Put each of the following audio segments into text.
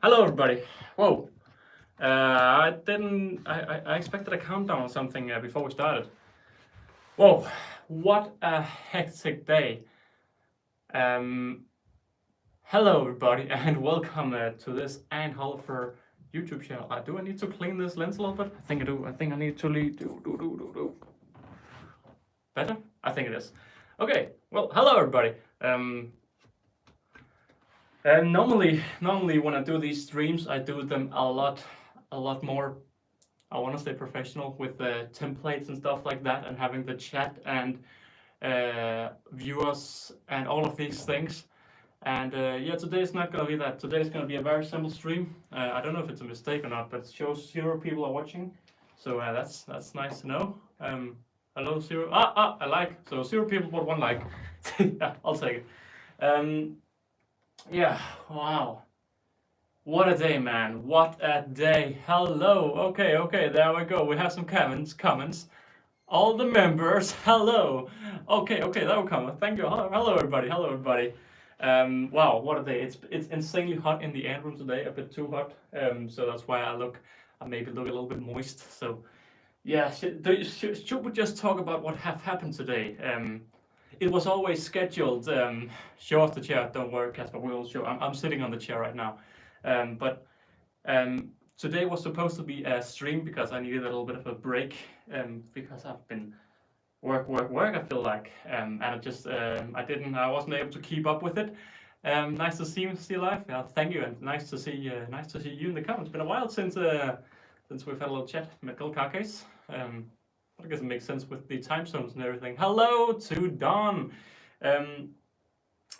Hello, everybody. Whoa. I didn't. I expected a countdown or something before we started. Whoa. What a hectic day. Hello, everybody, and welcome to this Ant Holleufer YouTube channel. Do I need to clean this lens a little bit? I think I do. I think I need to do. Better? I think it is. Okay. Well, hello, everybody. Normally when I do these streams, I do them a lot more, I want to say, professional, with the templates and stuff like that, and having the chat and viewers and all of these things. And yeah, today's not going to be that. Today's going to be a very simple stream. I don't know if it's a mistake or not, but it shows 0 people are watching, so that's nice to know. Hello, 0. I like. So 0 people but 1 like. Yeah, I'll take it. Yeah, wow. What a day, man. What a day. Hello. Okay, there we go. We have some comments. All the members, hello. Okay, that will come. Thank you. Hello, everybody. Wow, what a day. It's insanely hot in the ant room today, a bit too hot. So that's why I maybe look a little bit moist. So yeah, should we just talk about what have happened today? It was always scheduled. Show off the chair. Don't worry, Casper. We will show. I'm sitting on the chair right now. But today was supposed to be a stream because I needed a little bit of a break. Because I've been work. I feel like, and I just I wasn't able to keep up with it. Nice to see you live. Yeah, thank you, and nice to see you in the comments. It's been a while since we've had a little chat. Metal car case. I guess it makes sense with the time zones and everything. Hello to Don.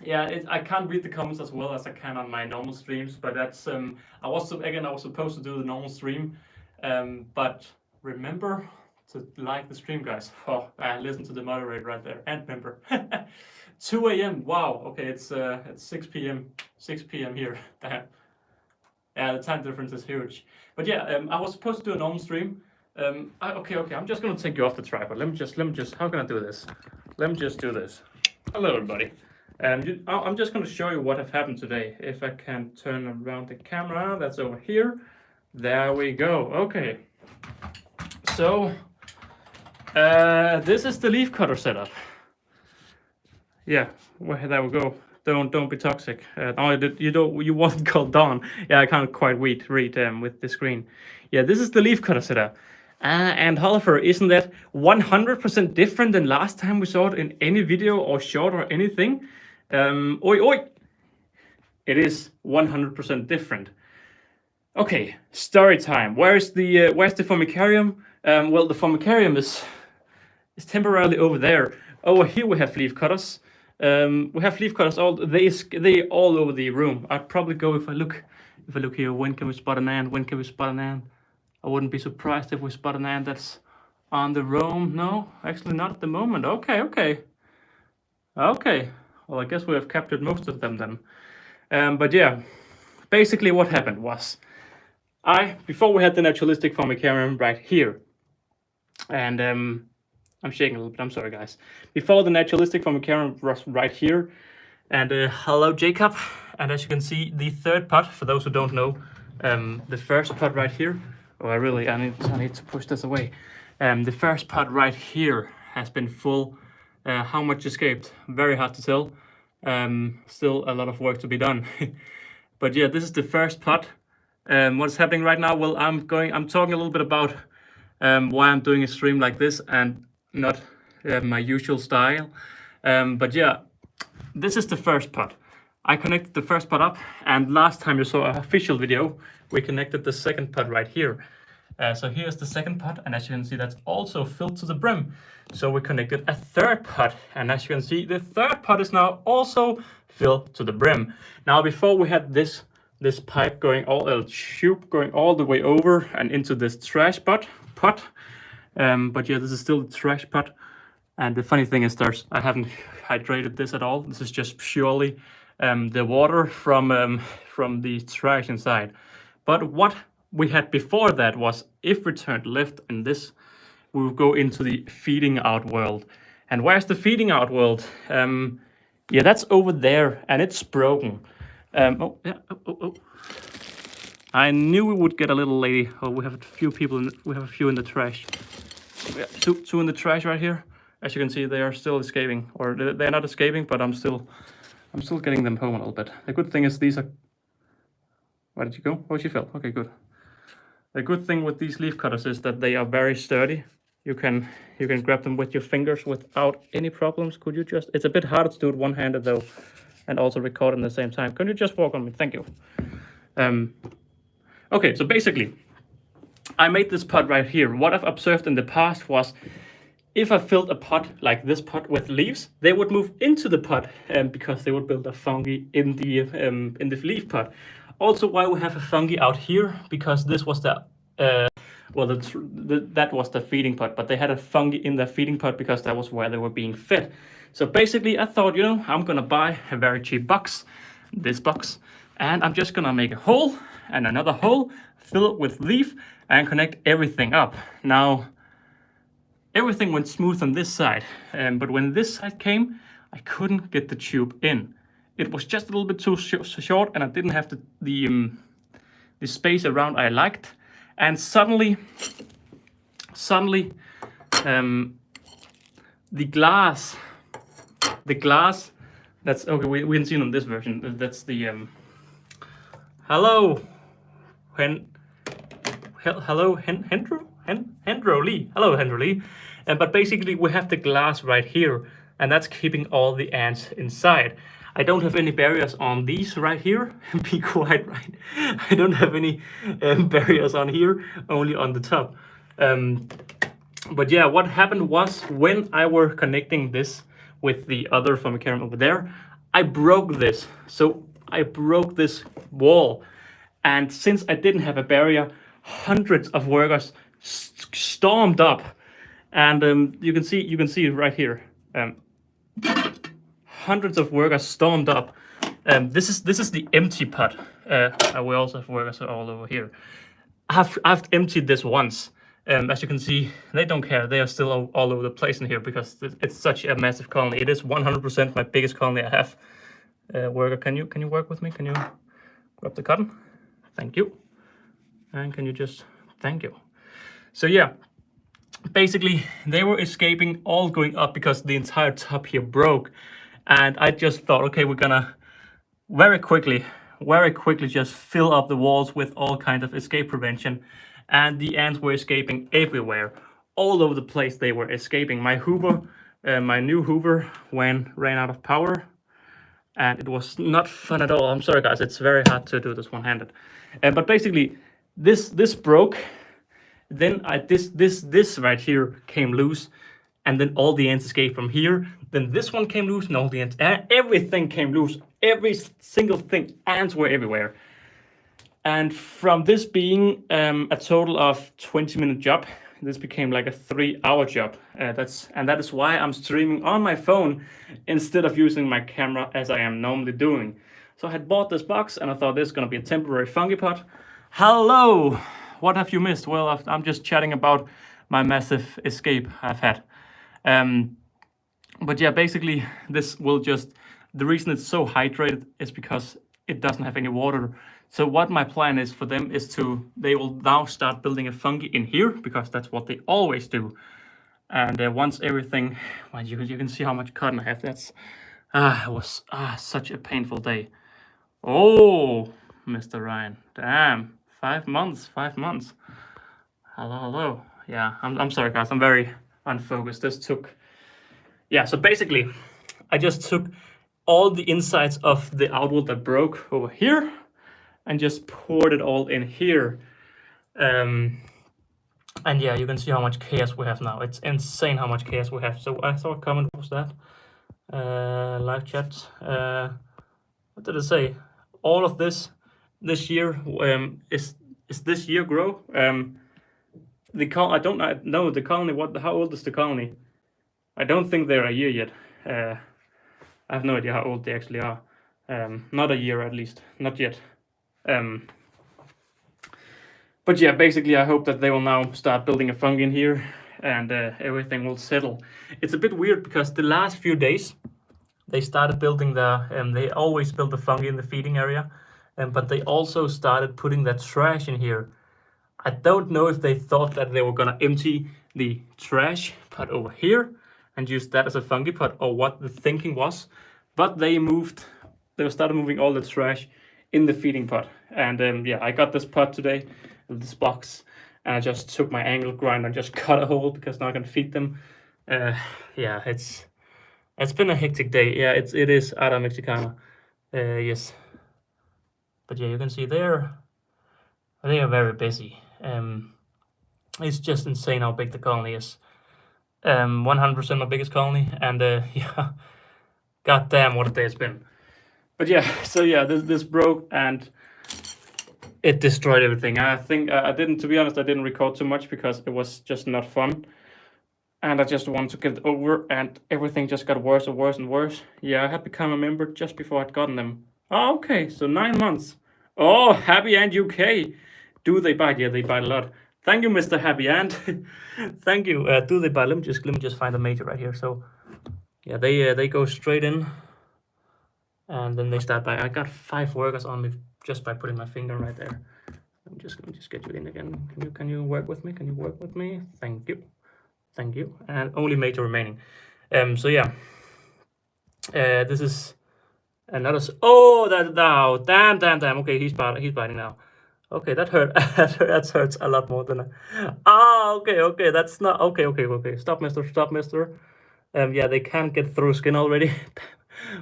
Yeah, I can't read the comments as well as I can on my normal streams, but that's I was supposed to do the normal stream, but remember to like the stream, guys. Oh, listen to the moderator right there, and member. 2 a.m. Wow. Okay, it's 6 p.m. 6 p.m. here. Yeah, the time difference is huge. But yeah, I was supposed to do a normal stream. Okay, I'm just gonna take you off the tripod. Let me just, how can I do this? Let me just do this. Hello, everybody. I'm just gonna show you what have happened today. If I can turn around the camera, that's over here. There we go. Okay. So, this is the leaf cutter setup. Yeah, well, there we go. Don't be toxic. You wasn't called Dawn. Yeah, I can't quite read with the screen. Yeah, this is the leaf cutter setup. And Holleufer, isn't that 100% different than last time we saw it in any video or short or anything? Oi! It is 100% different. Okay, story time. where's the Formicarium? Well, the Formicarium is temporarily over there. Over here we have leaf cutters. We have leaf cutters they all over the room. I'd probably go if I look here. When can we spot an ant? I wouldn't be surprised if we spot an ant that's on the roam. No, actually not at the moment. Okay. Well, I guess we have captured most of them then. But yeah, basically what happened was, before we had the naturalistic Formicarium right here, and I'm shaking a little bit, I'm sorry, guys. Before the naturalistic Formicarium was right here, and hello, Jacob. And as you can see, the third pot, for those who don't know, the first pot right here. Oh, I need to push this away. The first pot right here has been full. How much escaped? Very hard to tell. Still a lot of work to be done. But yeah, this is the first pot. What's happening right now? Well, I'm talking a little bit about why I'm doing a stream like this and not my usual style. But yeah, this is the first pot. I connected the first pot up, and last time you saw an official video, we connected the second pot right here. So here's the second pot, and as you can see, that's also filled to the brim. So we connected a third pot, and as you can see, the third pot is now also filled to the brim. Now, before we had this pipe going tube going all the way over and into this trash pot. But yeah, this is still the trash pot. And the funny thing is, I haven't hydrated this at all. This is just purely the water from the trash inside. But what we had before that was, if we turned left in this, we will go into the feeding out world. And where's the feeding out world? Yeah, that's over there, and it's broken. Oh. I knew we would get a little lady. Oh, we have a few people. We have a few in the trash. Yeah, two in the trash right here. As you can see, they are still escaping, or they're not escaping, but I'm still getting them home a little bit. The good thing is these are. Where did you go? Oh, she fell. Okay, good. The good thing with these leaf cutters is that they are very sturdy. You can grab them with your fingers without any problems. Could you just? It's a bit harder to do it one-handed though, and also record at the same time. Can you just walk on me? Thank you. Okay, so basically, I made this pot right here. What I've observed in the past was, if I filled a pot like this pot with leaves, they would move into the pot because they would build a fungi in the leaf pot. Also, why we have a fungi out here, because this was the that was the feeding pot, but they had a fungi in the feeding pot because that was where they were being fed. So basically, I thought, you know, I'm gonna buy a very cheap box, this box, and I'm just gonna make a hole and another hole, fill it with leaf, and connect everything up. Now, everything went smooth on this side, but when this side came, I couldn't get the tube in. It was just a little bit too short, and I didn't have the space around I liked. And suddenly, the glass. That's okay. We didn't see it on this version. That's the hello, Hendro Lee. Hello, Hendro Lee. But basically, we have the glass right here, and that's keeping all the ants inside. I don't have any barriers on these right here. Be quite right. I don't have any barriers on here, only on the top. But yeah, what happened was, when I were connecting this with the other Formicarium over there, I broke this. So I broke this wall. And since I didn't have a barrier, hundreds of workers stormed up. And you can see it right here. Hundreds of workers stormed up. This is the empty pot. We also have workers all over here. I've emptied this once. As you can see, they don't care. They are still all over the place in here because it's such a massive colony. It is 100% my biggest colony I have. Worker, can you work with me? Can you grab the cotton? Thank you. And can you just thank you? So yeah, basically they were escaping, all going up because the entire top here broke. And I just thought, okay, we're gonna very quickly just fill up the walls with all kinds of escape prevention. And the ants were escaping everywhere, all over the place. They were escaping. My Hoover, my new Hoover, ran out of power, and it was not fun at all. I'm sorry, guys. It's very hard to do this one-handed. But basically, this broke. Then this right here came loose, and then all the ants escaped from here. Then this one came loose, and all the ants, everything came loose. Every single thing, ants were everywhere. And from this being a total of 20-minute job, this became like a 3-hour job. That is why I'm streaming on my phone instead of using my camera as I am normally doing. So I had bought this box, and I thought this is gonna be a temporary fungi pot. Hello, what have you missed? Well, I'm just chatting about my massive escape I've had. But yeah, basically this will just, the reason it's so hydrated is because it doesn't have any water. So what my plan is for them is they will now start building a fungi in here, because that's what they always do. And once everything, well, you can see how much cotton I have. It was such a painful day. Oh, Mr. Ryan, damn, 5 months. Hello. Yeah, I'm sorry, guys. I'm very unfocused. This took, yeah. So basically, I just took all the insides of the outward that broke over here, and just poured it all in here. And yeah, you can see how much chaos we have now. It's insane how much chaos we have. So I saw a comment, what was that? Live chat. What did it say? All of this year is this year grow? I don't know the colony. How old is the colony? I don't think they're a year yet. I have no idea how old they actually are. Not a year at least, not yet. But yeah, basically I hope that they will now start building a fungi in here, and everything will settle. It's a bit weird because the last few days they started building they always build the fungi in the feeding area, but they also started putting that trash in here. I don't know if they thought that they were gonna empty the trash pot over here and use that as a fungi pot, or what the thinking was, but they started moving all the trash in the feeding pot. And yeah, I got this pot today, this box, and I just took my angle grinder and just cut a hole because now I can feed them. Yeah, it's been a hectic day. Yeah, it is Ada Mexicana. Yes, but yeah, you can see they are very busy. It's just insane how big the colony is. 100% my biggest colony, and yeah, goddamn, what a day it's been. But yeah, so yeah, this broke and it destroyed everything. I think I didn't, to be honest, I didn't record too much because it was just not fun, and I just wanted to get it over, and everything just got worse and worse and worse. Yeah, I had become a member just before I'd gotten them. Oh, okay, so 9 months. Oh, Happy Ant UK. Do they bite? Yeah, they bite a lot. Thank you, Mr. Happy Ant. Thank you. Do they bite? Let me just find the major right here. So yeah, they go straight in, and then they start by. I got 5 workers on me just by putting my finger right there. Let me just get you in again. Can you work with me? Can you work with me? Thank you. Thank you. And only major remaining. So yeah. This is another. Oh, damn. Okay, he's biting now. Okay, that hurt. That hurts a lot more than. Okay. That's not okay. Stop, mister. Yeah, they can't get through skin already.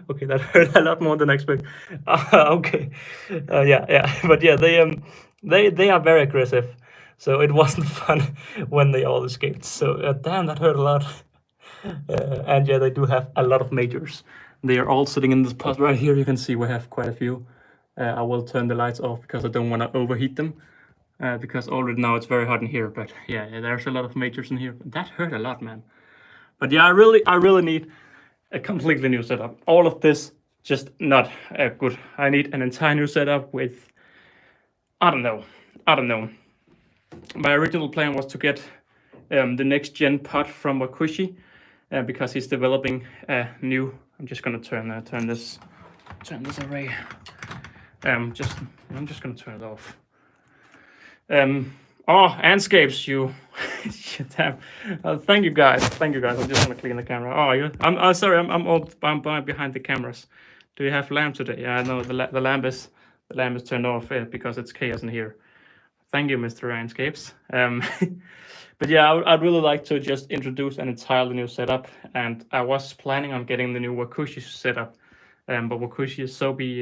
Okay, that hurt a lot more than I expected. Okay. Yeah. But yeah, they are very aggressive. So it wasn't fun when they all escaped. So damn, that hurt a lot. And yeah, they do have a lot of majors. They are all sitting in this pot right here. You can see we have quite a few. I will turn the lights off because I don't want to overheat them. Because already now it's very hot in here. But yeah, there's a lot of majors in here. That hurt a lot, man. But yeah, I really need a completely new setup. All of this just not good. I need an entire new setup with, I don't know. My original plan was to get the next gen pot from WaKooshi, because he's developing a new. I'm just gonna turn this array. I'm just gonna turn it off. Oh, Antscapes, you. Damn. Thank you guys. I'm just gonna clean the camera. Oh, I'm sorry. I'm behind the cameras. Do you have lamp today? Yeah, I know the lamp is turned off because it's chaos in here. Thank you, Mr. Antscapes. But yeah, I'd really like to just introduce an entirely new setup, and I was planning on getting the new WaKooshi setup, but WaKooshi is so he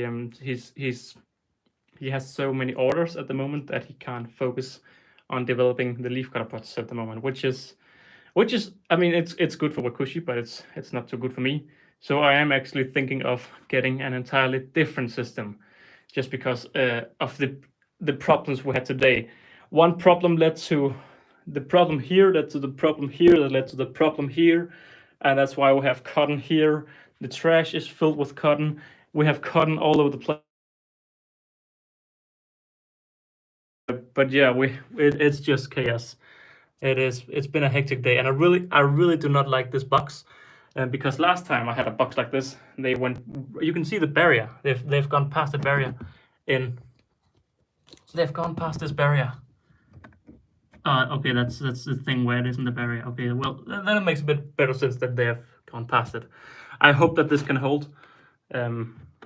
has so many orders at the moment that he can't focus on developing the leaf cutter pots at the moment, which is I mean, it's good for WaKooshi, but it's not too good for me. So I am actually thinking of getting an entirely different system, just because of the problems we had today. One problem led to the problem here, led to the problem here, that led to the problem here, and that's why we have cotton here. The trash is filled with cotton. We have cotton all over the place. But yeah, it's just chaos. It's been a hectic day, and I really do not like this box, because last time I had a box like this, you can see the barrier. They've gone past the barrier they've gone past this barrier. Okay, that's the thing where it isn't the barrier. Okay, well, then it makes a bit better sense that they have gone past it. I hope that this can hold.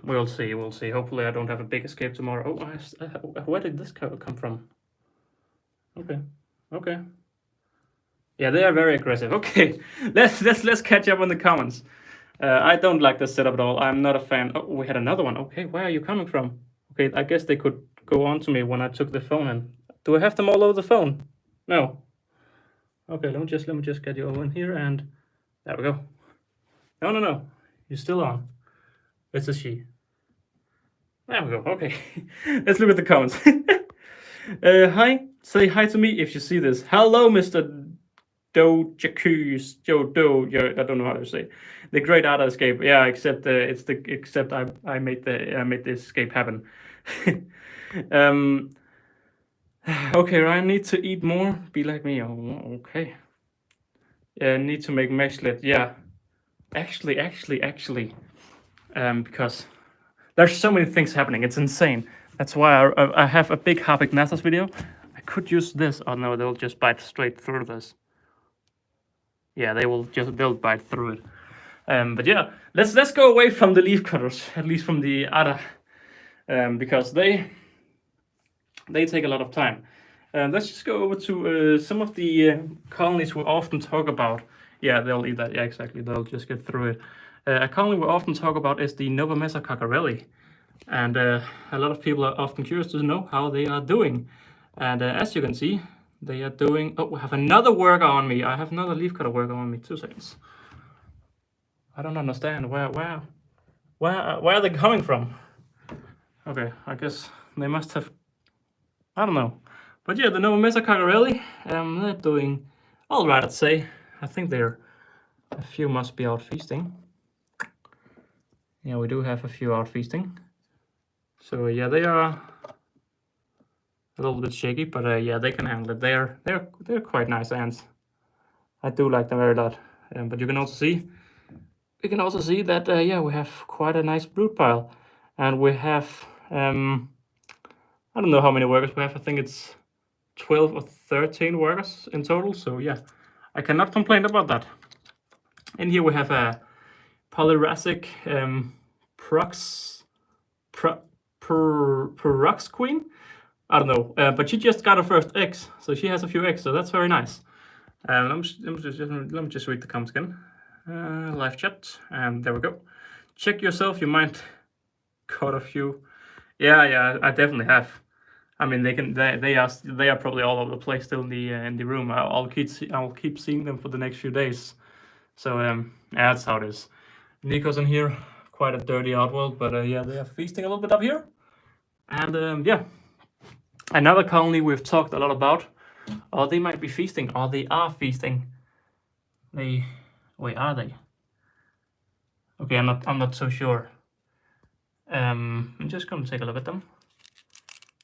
We'll see. Hopefully I don't have a big escape tomorrow. Oh, where did this come from? Okay. Yeah, they are very aggressive. Okay, let's catch up on the comments. I don't like this setup at all. I'm not a fan. Oh, we had another one. Okay, where are you coming from? Okay, I guess they could go on to me when I took the phone in. Do I have them all over the phone? No. Okay, let me just get you over in here, and there we go. No. You're still on. It's a she. There we go. Okay. Let's look at the comments. Hi. Say hi to me if you see this. Hello, Mr. Dojakus. I don't know how to say. The Great Ada Escape. Yeah, except I made the escape happen. Okay, Ryan, need to eat more. Be like me. Oh, okay. Need to make meshlet. Yeah. Actually. Because there's so many things happening. It's insane. That's why I have a big Harpignathus video. I could use this. Oh no, they'll just bite straight through this. Yeah, they'll bite through it. But yeah, let's go away from the leaf cutters, at least from the other, because they take a lot of time. Let's just go over to some of the colonies we often talk about. Yeah, they'll eat that. Yeah, exactly. They'll just get through it. A colony we often talk about is the Novomessa cockerelli. And a lot of people are often curious to know how they are doing. And as you can see, they are doing... Oh, we have another worker on me. I have another leafcutter worker on me. 2 seconds. I don't understand. Where are they coming from? Okay, I guess they must have... I don't know. But yeah, the Novomessa cockerelli, they're doing all right, I'd say. I think a few must be out feasting. Yeah, we do have a few out feasting. So yeah, they are a little bit shaky, but yeah, they can handle it. They're quite nice ants. I do like them very lot. But you can also see that yeah, we have quite a nice brood pile, and we have I don't know how many workers we have. I think it's 12 or 13 workers in total. So yeah, I cannot complain about that. And here we have a Polyracic Perux queen. I don't know, but she just got her first eggs, so she has a few eggs, so that's very nice. Let me just read the comments again. Live chat, and there we go. Check yourself, you might caught a few. Yeah, I definitely have. I mean, they are probably all over the place still in the room. I'll keep seeing them for the next few days. So yeah, that's how it is. Nico's in here, quite a dirty outworld, but yeah, they are feasting a little bit up here. And yeah, another colony we've talked a lot about, or they might be feasting, or they are feasting. Wait, are they? Okay, I'm not so sure. I'm just gonna take a look at them,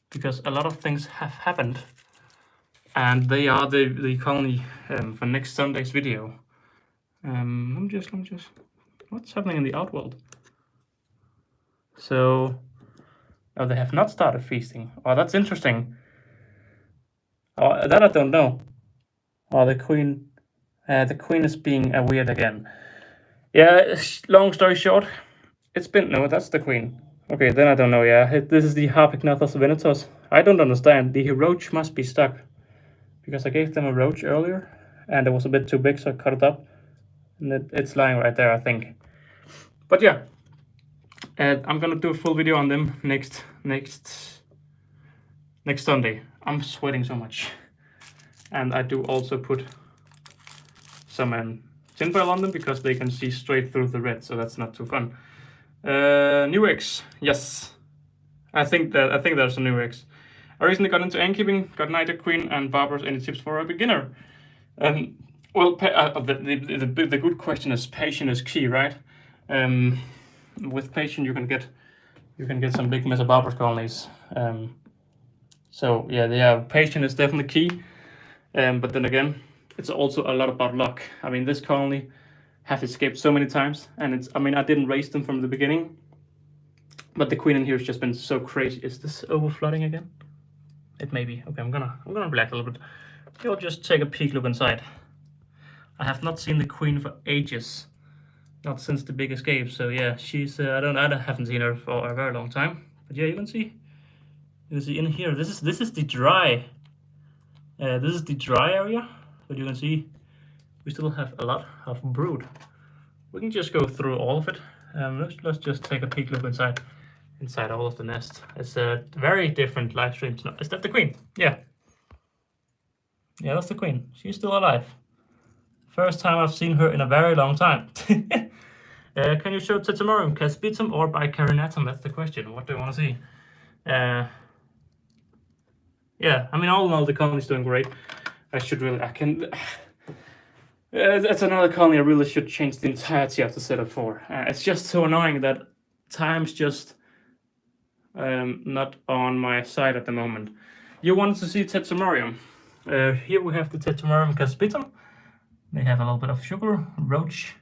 because a lot of things have happened, and they are the colony for next Sunday's video. Let me just. What's happening in the outworld? So, oh, they have not started feasting. Oh, that's interesting. Oh, that I don't know. Oh, the queen is being weird again. Yeah, long story short, it's been... No, that's the queen. Okay, then I don't know, yeah. This is the Harpignathus venatus. I don't understand. The roach must be stuck, because I gave them a roach earlier, and it was a bit too big, so I cut it up. And it's lying right there, I think. But yeah, I'm gonna do a full video on them next Sunday. I'm sweating so much. And I do also put some tinfoil on them, because they can see straight through the red, so that's not too fun. New eggs, yes. I think there's some new eggs. I recently got into ant keeping, got Nighter Queen and Barbers. Any tips for a beginner? Well, the good question is patience is key, right? With patience you can get some big Mesobarbarus colonies. So yeah, patience is definitely key. But then again, it's also a lot about luck. I mean, this colony have escaped so many times, and I didn't raise them from the beginning, but the queen in here has just been so crazy. Is this overflooding again? It may be. Okay, I'm gonna relax a little bit. You'll just take a peek look inside. I have not seen the queen for ages, not since the big escape. So yeah, she's I haven't seen her for a very long time. But yeah, you can see in here. This is the dry. This is the dry area, but you can see we still have a lot of brood. We can just go through all of it. Let's just take a peek look inside all of the nest. It's a very different live stream. Is that the queen? Yeah, that's the queen. She's still alive. First time I've seen her in a very long time. Can you show Tetromorium caspitum or bicarinatum? That's the question. What do you want to see? Yeah, I mean, all in all, the colony's doing great. That's another colony I really should change the entirety of the setup for. It's just so annoying that time's just not on my side at the moment. You wanted to see Tetromorium. Here we have the Tetromorium caspitum. They have a little bit of sugar, roach,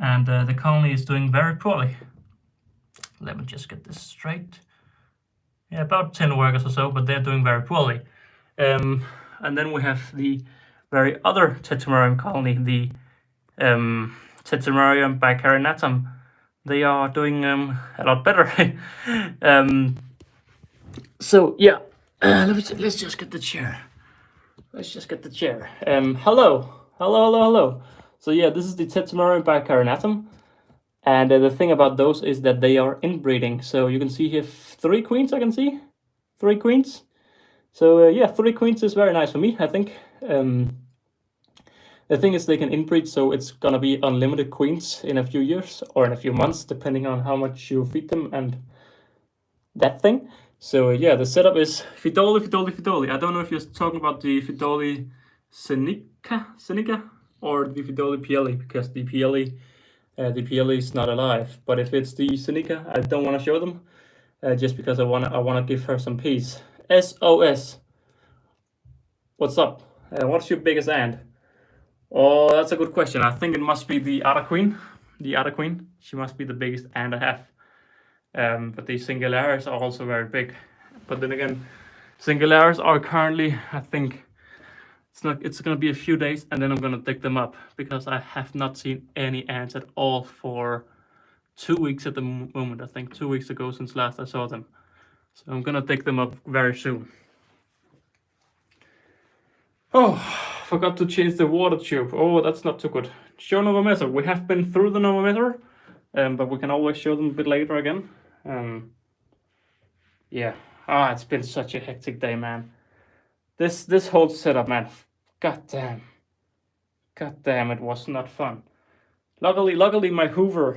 and the colony is doing very poorly. Let me just get this straight. yeah, about 10 workers or so, but they're doing very poorly. And then we have the very other Tetromerium colony, the Tetromerium bicarinatum. They are doing a lot better. So yeah, let's just get the chair. Let's just get the chair. Hello. So yeah, this is the Tetromerium bicarinatum, and the thing about those is that they are inbreeding. So you can see here 3 queens. I can see 3 queens. So yeah, 3 queens is very nice for me, I think. The thing is they can inbreed, so it's gonna be unlimited queens in a few years or in a few months, depending on how much you feed them and that thing. So yeah, the setup is Fidoli. I don't know if you're talking about the Fidoli Seneca or the Fidoli Pieli, because the Pieli is not alive. But if it's the Seneca, I don't want to show them, just because I wanna give her some peace. SOS. What's up? What's your biggest ant? Oh, that's a good question. I think it must be the other queen. The other queen. She must be the biggest ant I have. But the singularis are also very big. But then again, singularis are currently, I think, it's gonna be a few days, and then I'm gonna dig them up, because I have not seen any ants at all for 2 weeks at the moment. I think 2 weeks ago since last I saw them. So I'm gonna dig them up very soon. Oh, forgot to change the water tube. Oh, that's not too good. Show Novometer. We have been through the Novometer, but we can always show them a bit later again. Yeah. It's been such a hectic day, man. This whole setup, man. God damn, it was not fun. Luckily, my Hoover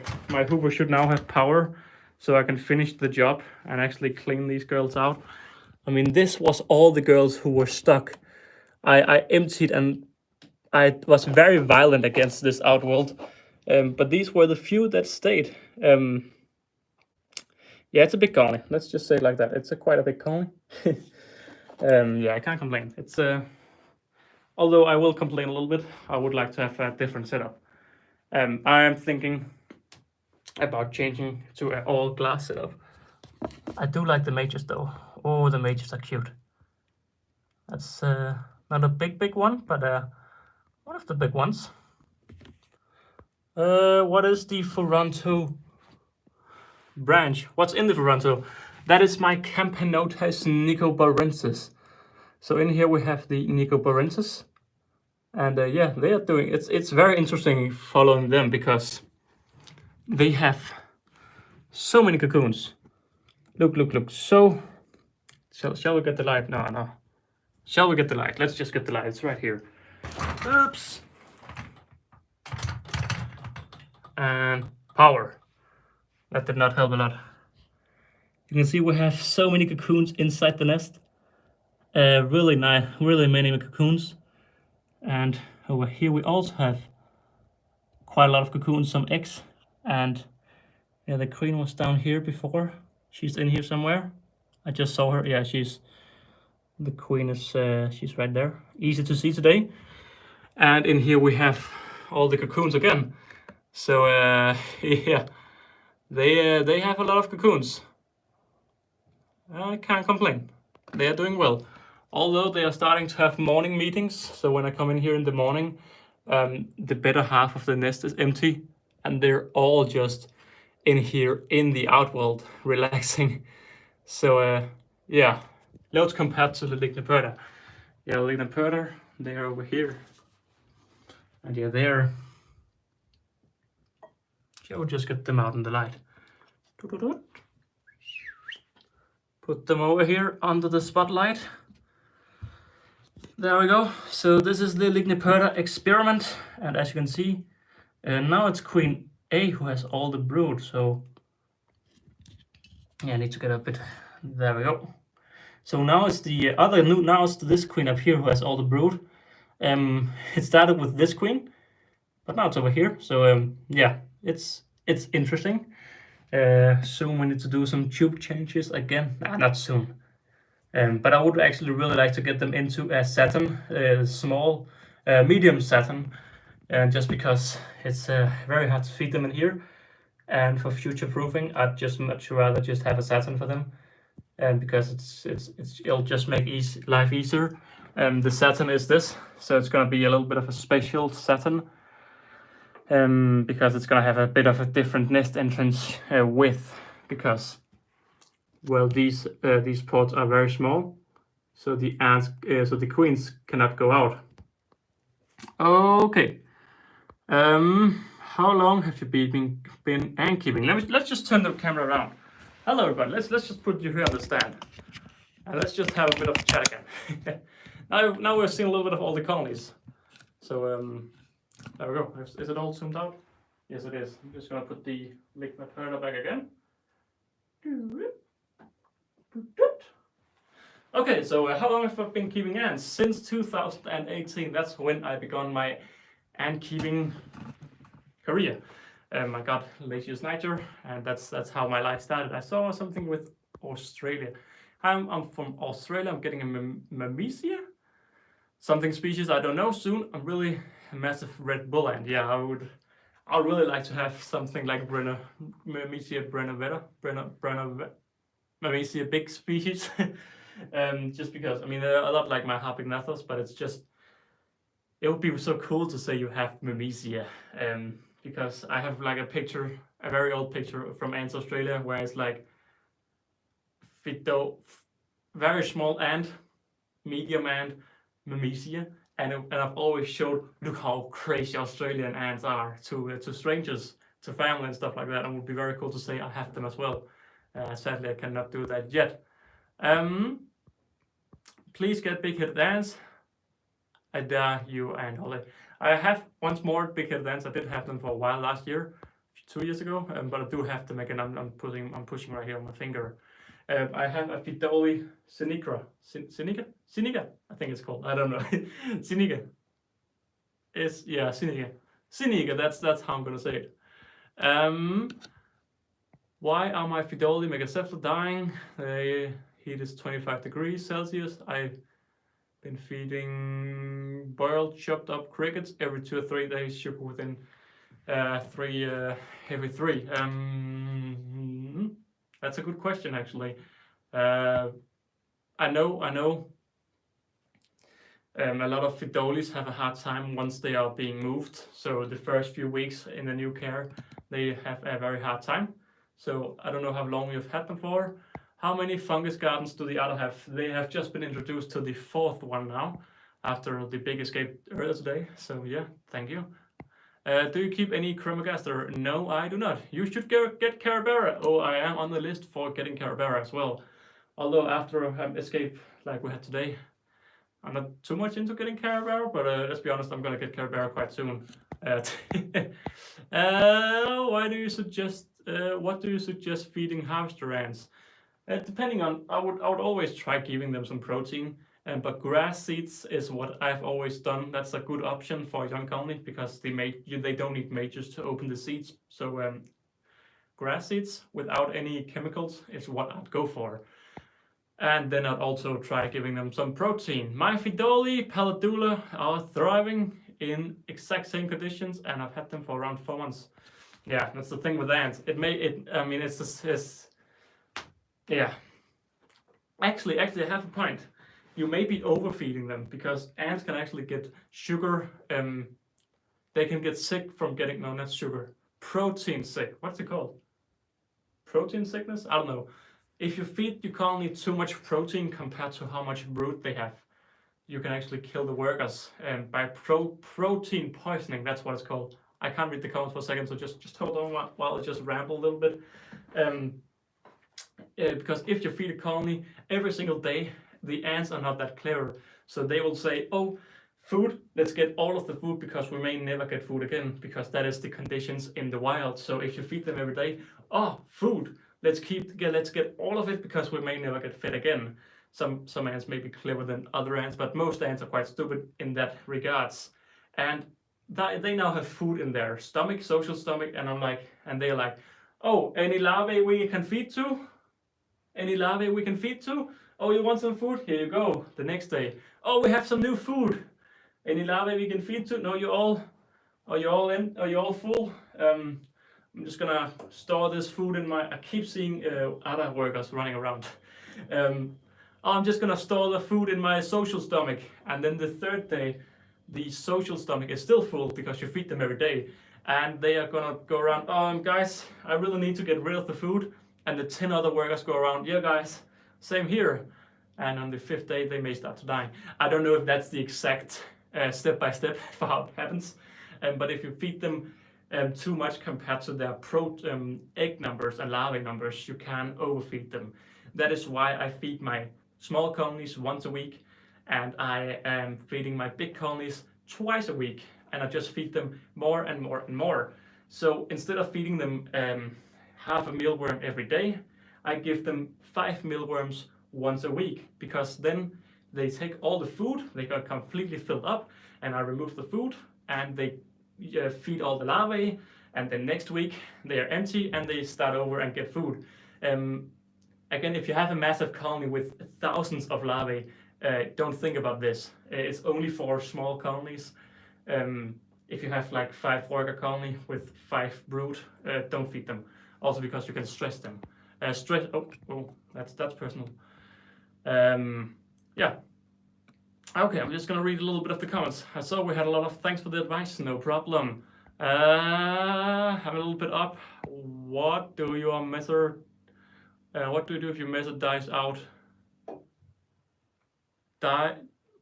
should now have power, so I can finish the job and actually clean these girls out. I mean, this was all the girls who were stuck. I emptied, and I was very violent against this outworld, but these were the few that stayed. Yeah, it's a big colony. Let's just say it like that. It's quite a big colony. Yeah, I can't complain. It's although I will complain a little bit. I would like to have a different setup. I am thinking about changing to an all glass setup. I do like the mages though. Oh, the mages are cute. That's not a big one, but one of the big ones. What is the Foranto branch? What's in the Foranto? That is my Camponotus nicobarensis. So in here we have the nicobarensis, and yeah, they are doing. It's very interesting following them, because they have so many cocoons. Look. So, shall we get the light? No. Shall we get the light? Let's just get the light. It's right here. Oops. And power. That did not help a lot. You can see we have so many cocoons inside the nest. Really nice, really many cocoons. And over here we also have quite a lot of cocoons, some eggs. And yeah, the queen was down here before. She's in here somewhere. I just saw her. Yeah, the queen is she's right there. Easy to see today. And in here we have all the cocoons again. So yeah, they have a lot of cocoons. I can't complain. They are doing well. Although they are starting to have morning meetings, so when I come in here in the morning, the better half of the nest is empty, and they're all just in here in the outworld relaxing. So yeah, loads compared to the Ligniperda. Yeah, Ligniperda, they're over here, and yeah, there. I'll just get them out in the light. Put them over here under the spotlight. There we go. So this is the Ligniperda Experiment, and as you can see, now it's Queen A who has all the brood. So yeah, I need to get a bit. There we go. So now it's the other new. Now it's this queen up here who has all the brood. It started with this queen, but now it's over here. So yeah, it's interesting. Soon we need to do some tube changes again. Nah, not soon. But I would actually really like to get them into a satin, small, medium satin, just because it's very hard to feed them in here. And for future proofing, I'd just much rather just have a satin for them. because it'll just make life easier. The satin is this, so it's gonna be a little bit of a special satin, because it's gonna have a bit of a different nest entrance width, because, well, these pods are very small, so the ants, so the queens cannot go out. Okay. How long have you been ant keeping? Let's just turn the camera around. Hello, everybody. Let's just put you here on the stand, and let's just have a bit of a chat again. now we're seeing a little bit of all the colonies. So there we go. Is it all zoomed out? Yes, it is. I'm just gonna put the Ligniperda back again. Okay, so how long have I been keeping ants? Since 2018. That's when I began my ant keeping career. I got Latius niger, and that's how my life started. I saw something with Australia. I'm from Australia. I'm getting a Myrmecia, something species I don't know. Soon, I'm really a massive red bull ant. Yeah, I'd really like to have something like Myrmecia Myrmecia big species. Just because, I mean, they're a lot like my Harpygnathos, but it's just, it would be so cool to say you have Myrmecia. Because I have like a picture, a very old picture from Ants Australia, where it's like very small ant, medium ant, Myrmecia, and I've always showed, look how crazy Australian ants are to strangers, to family and stuff like that. And it would be very cool to say I have them as well. Sadly, I cannot do that yet. Please get big-headed ants. I dare you, Ant Holleufer. I have once more big-headed ants. I did have them for a while last year, 2 years ago, but I do have them again. I'm pushing right here on my finger. I have a Phytolus sinica. Sinica, I think it's called. I don't know. Sinica. Sinica. Sinica. That's how I'm gonna say it. Why are my Phytolus megacephala dying? Heat is 25 degrees Celsius. I've been feeding boiled, chopped up crickets every 2 or 3 days, sugar within every 3. That's a good question, actually. I know. A lot of Phytolus have a hard time once they are being moved. So the first few weeks in the new care, they have a very hard time. So I don't know how long you've had them for. How many fungus gardens do the other have? They have just been introduced to the 4th one now, after the big escape earlier today. So yeah, thank you. Do you keep any Chromogaster? No, I do not. You should get Carabera. Oh, I am on the list for getting Carabera as well. Although after escape like we had today, I'm not too much into getting Carabera, but let's be honest, I'm gonna get Carabera quite soon. What do you suggest feeding hamster ants? Depending on, I would always try giving them some protein, but grass seeds is what I've always done. That's a good option for a young colony, because they don't need majors to open the seeds. So grass seeds without any chemicals is what I'd go for. And then I'd also try giving them some protein. My Phytolus palladula are thriving in exact same conditions, and I've had them for around 4 months. Yeah, that's the thing with ants. Yeah. Actually, I have a point. You may be overfeeding them, because ants can actually get sugar. They can get sick from getting, no, not sugar, protein sick. What's it called? Protein sickness? I don't know. If you feed your colony too much protein compared to how much brood they have, you can actually kill the workers by protein poisoning. That's what it's called. I can't read the comments for a second, so just hold on while I just ramble a little bit. Because if you feed a colony every single day, the ants are not that clever. So they will say, oh, food, let's get all of the food, because we may never get food again, because that is the conditions in the wild. So if you feed them every day, oh, food, let's get all of it, because we may never get fed again. Some ants may be clever than other ants, but most ants are quite stupid in that regards. And they now have food in their stomach, social stomach, and they're like, oh, any larvae we can feed to? Any larvae we can feed to? Oh, you want some food? Here you go. The next day, oh, we have some new food. Any larvae we can feed to? No, you're all full. I'm just gonna store this food in my. I keep seeing other workers running around. I'm just gonna store the food in my social stomach, and then the third day, the social stomach is still full because you feed them every day, and they are gonna go around, guys, I really need to get rid of the food, and the 10 other workers go around, yeah guys, same here, and on the 5th day they may start to die. I don't know if that's the exact step by step for how it happens, but if you feed them too much compared to their egg numbers and larvae numbers, you can overfeed them. That is why I feed my small colonies once a week, and I am feeding my big colonies twice a week, and I just feed them more and more and more. So instead of feeding them half a mealworm every day, I give them 5 mealworms once a week, because then they take all the food, they got completely filled up, and I remove the food, and they feed all the larvae, and then next week they are empty and they start over and get food. Again, if you have a massive colony with thousands of larvae, don't think about this. It's only for small colonies. If you have like 5 worker colony with 5 brood, don't feed them. Also because you can stress them. That's personal. Yeah. Okay, I'm just gonna read a little bit of the comments. I saw we had a lot of thanks for the advice, no problem. Have a little bit up. What do you do if your method dies out?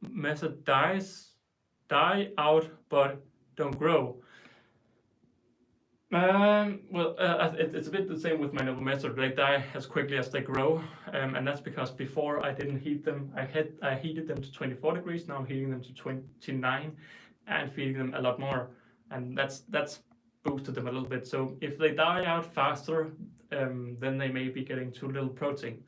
Method die out but don't grow. It's a bit the same with my novel method. They die as quickly as they grow, and that's because before I didn't heat them. I heated them to 24 degrees. Now I'm heating them to 29, and feeding them a lot more, and that's boosted them a little bit. So if they die out faster, then they may be getting too little protein.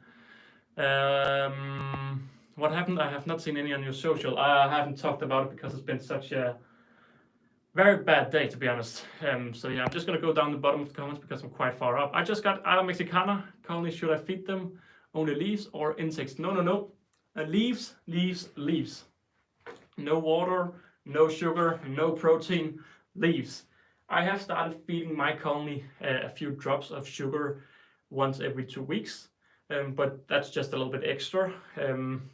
What happened? I have not seen any on your social. I haven't talked about it because it's been such a very bad day, to be honest. So yeah, I'm just gonna go down the bottom of the comments because I'm quite far up. I just got Ada Mexicana colony. Should I feed them only leaves or insects? No. Leaves. No water, no sugar, no protein. Leaves. I have started feeding my colony a few drops of sugar once every 2 weeks, but that's just a little bit extra.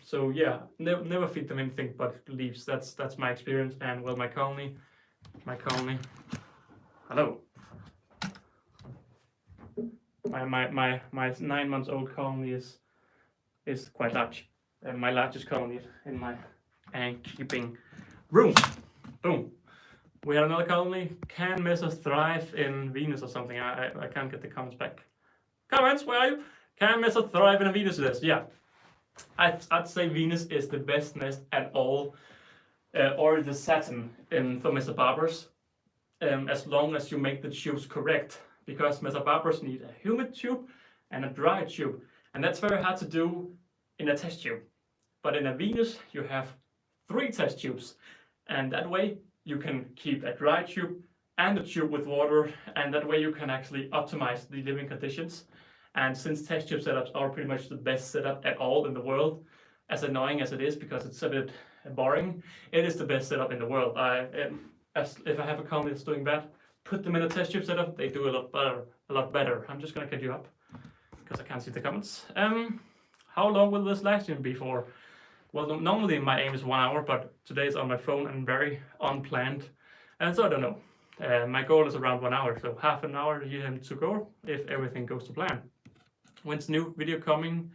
So yeah, never feed them anything but leaves. That's my experience. And well, my colony. Hello. My 9 months old colony is quite large. My largest colony in my egg keeping room. Boom. We had another colony. Can mesas thrive in Venus or something? I can't get the comments back. Comments, where are you? Can mesa thrive in a Venus nest? Yeah. I'd say Venus is the best nest at all. Or the Saturn for mesobarbers, as long as you make the tubes correct, because mesobarbers need a humid tube and a dry tube, and that's very hard to do in a test tube. But in a Venus you have 3 test tubes, and that way you can keep a dry tube and a tube with water, and that way you can actually optimize the living conditions. And since test tube setups are pretty much the best setup at all in the world, as annoying as it is because it's a bit boring, it is the best setup in the world. If I have a colony that's doing bad, put them in a test tube setup, they do a lot better. I'm just gonna get you up because I can't see the comments. How long will this live stream be for? Well, normally my aim is 1 hour, but today is on my phone and very unplanned, and so I don't know. My goal is around 1 hour, so half an hour to go if everything goes to plan. When's new video coming?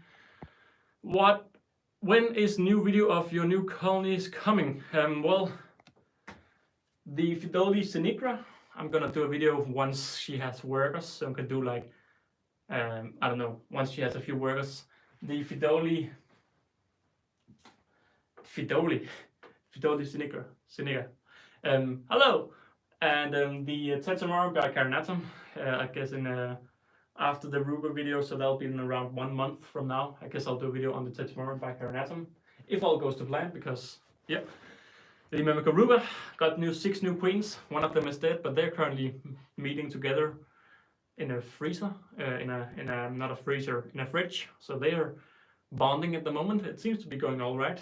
When is new video of your new colonies coming? Well, the Fidoli Sinigra, I'm gonna do a video once she has workers, so I'm gonna do like, I don't know, once she has a few workers. The Fidoli Sinigra. Hello! And the Tetamara Bicarnatum, I guess after the Ruber video, so that'll be in around 1 month from now. I guess I'll do a video on the Tetamara Bicarnatum, if all goes to plan, because, yep. The Mimicaruba got 6 new queens. One of them is dead, but they're currently meeting together in a freezer, not a freezer, in a fridge. So they are bonding at the moment. It seems to be going all right.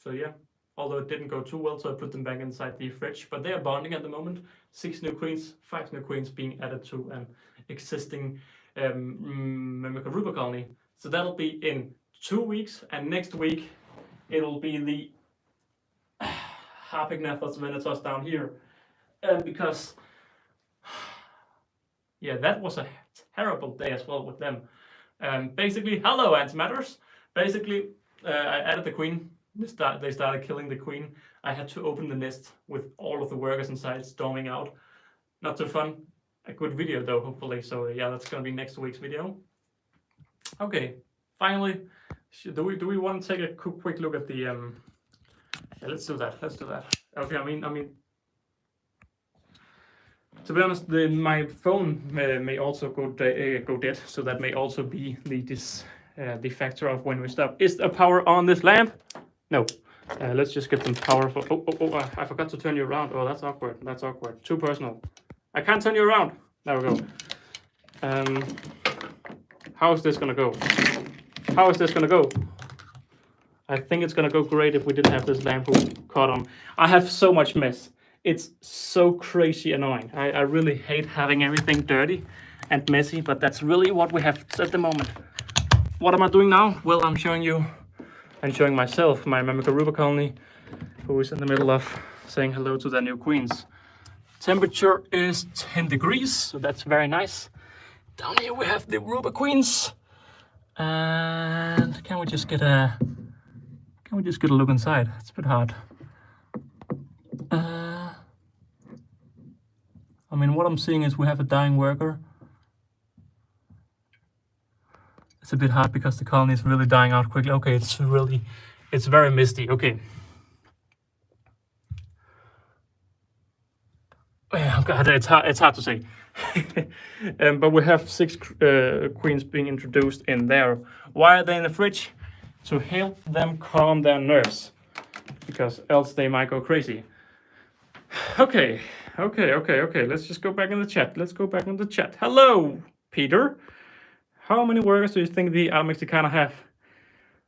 So yeah, although it didn't go too well, so I put them back inside the fridge. But they are bonding at the moment. 6 new queens, 5 new queens being added to an existing Mimicaruba colony. So that'll be in 2 weeks, and next week it'll be the Harpignathos venatus down here, because yeah, that was a terrible day as well with them. Basically, hello antimatters. Basically, I added the queen. They started killing the queen. I had to open the nest with all of the workers inside storming out. Not too fun. A good video though, hopefully. So yeah, that's gonna be next week's video. Okay, finally, do we want to take a quick look at the yeah, let's do that. Okay, I mean, to be honest, my phone may also go dead, so that may also be the factor of when we stop. Is the power on this lamp? No. Let's just get some power for. Oh! I forgot to turn you around. Oh, that's awkward. That's awkward. Too personal. I can't turn you around. There we go. How is this gonna go? How is this gonna go? I think it's gonna go great if we didn't have this lamp caught on. I have so much mess. It's so crazy annoying. I really hate having everything dirty and messy, but that's really what we have at the moment. What am I doing now? Well, I'm showing myself, my Ligniperda colony, who is in the middle of saying hello to their new queens. Temperature is 10 degrees, so that's very nice. Down here we have the Ruba queens. And can we just get a look inside? It's a bit hard. I mean, what I'm seeing is we have a dying worker. It's a bit hard because the colony is really dying out quickly. Okay, it's very misty. Okay. Oh God, it's hard to say. But we have 6 queens being introduced in there. Why are they in the fridge? To help them calm their nerves, because else they might go crazy. Okay. Let's just go back in the chat. Hello, Peter. How many workers do you think the Al Mexicana have?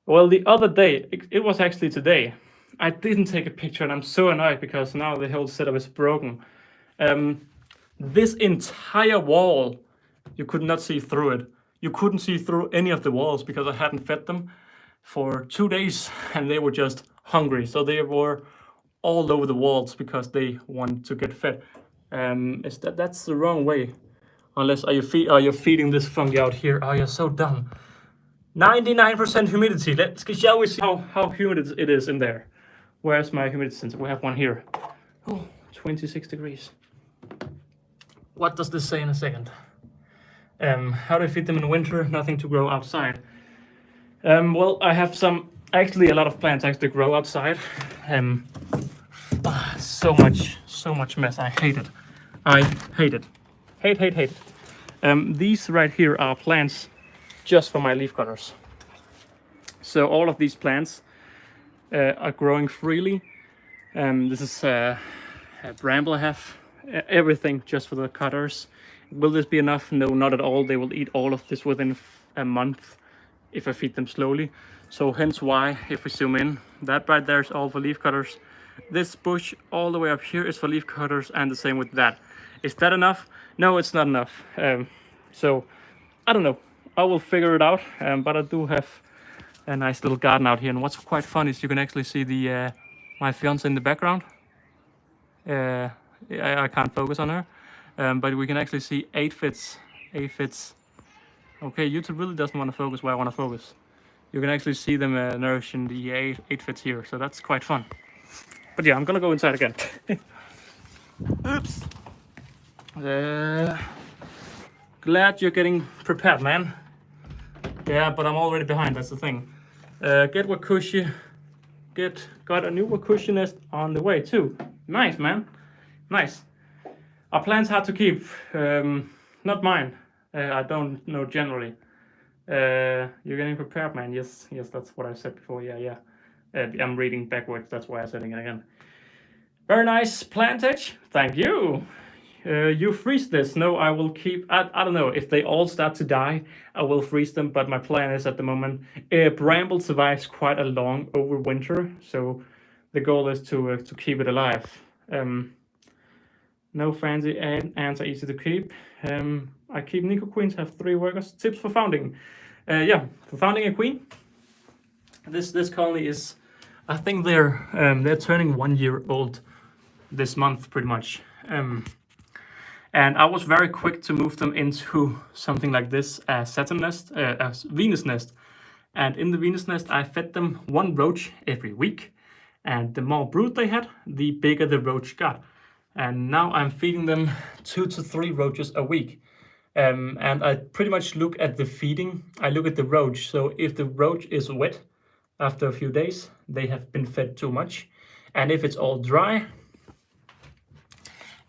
Well, the other day, it was actually today. I didn't take a picture, and I'm so annoyed because now the whole setup is broken. This entire wall, you could not see through it. You couldn't see through any of the walls because I hadn't fed them for 2 days, and they were just hungry. So they were all over the walls because they want to get fed. That's the wrong way. Unless are you feeding this fungi out here? Oh, you're so dumb. 99% humidity. Shall we see how humid it is in there? Where's my humidity sensor? We have one here. Oh, 26 degrees. What does this say in a second? How do I feed them in winter? Nothing to grow outside. Well, I have actually a lot of plants actually grow outside. So much mess. I hate it. Hate it. These right here are plants just for my leaf cutters. So all of these plants are growing freely. This is a bramble I have. Everything just for the cutters. Will this be enough? No, not at all. They will eat all of this within a month if I feed them slowly. So hence why, if we zoom in, that right there is all for leaf cutters. This bush all the way up here is for leaf cutters, and the same with that. Is that enough? No, it's not enough. So I don't know. I will figure it out. But I do have a nice little garden out here, and what's quite fun is you can actually see the my fiance in the background. I can't focus on her, but we can actually see aphids. Okay, YouTube really doesn't want to focus where I want to focus. You can actually see them nourishing the aphids here, so that's quite fun. But yeah, I'm gonna go inside again. Oops. Glad you're getting prepared, man. Yeah, but I'm already behind, that's the thing. Get WaKooshi. Got a new WaKooshi nest on the way too. Nice, man. Nice. Are plants hard to keep? Not mine. I don't know generally. You're getting prepared, man. Yes, that's what I said before. Yeah. I'm reading backwards, that's why I'm saying it again. Very nice plantage. Thank you. You freeze this. No, I will keep. I don't know if they all start to die. I will freeze them, but my plan is at the moment. Bramble survives quite a long over winter, so the goal is to keep it alive. No fancy ants are easy to keep. I keep Nico queens. Have 3 workers. Tips for founding. Yeah, for founding a queen. This colony is, I think they're turning 1 year old this month, pretty much. And I was very quick to move them into something like this, a Saturn nest, a Venus nest. And in the Venus nest, I fed them 1 roach every week. And the more brood they had, the bigger the roach got. And now I'm feeding them 2 to 3 roaches a week. And I pretty much look at the feeding. I look at the roach. So if the roach is wet after a few days, they have been fed too much. And if it's all dry,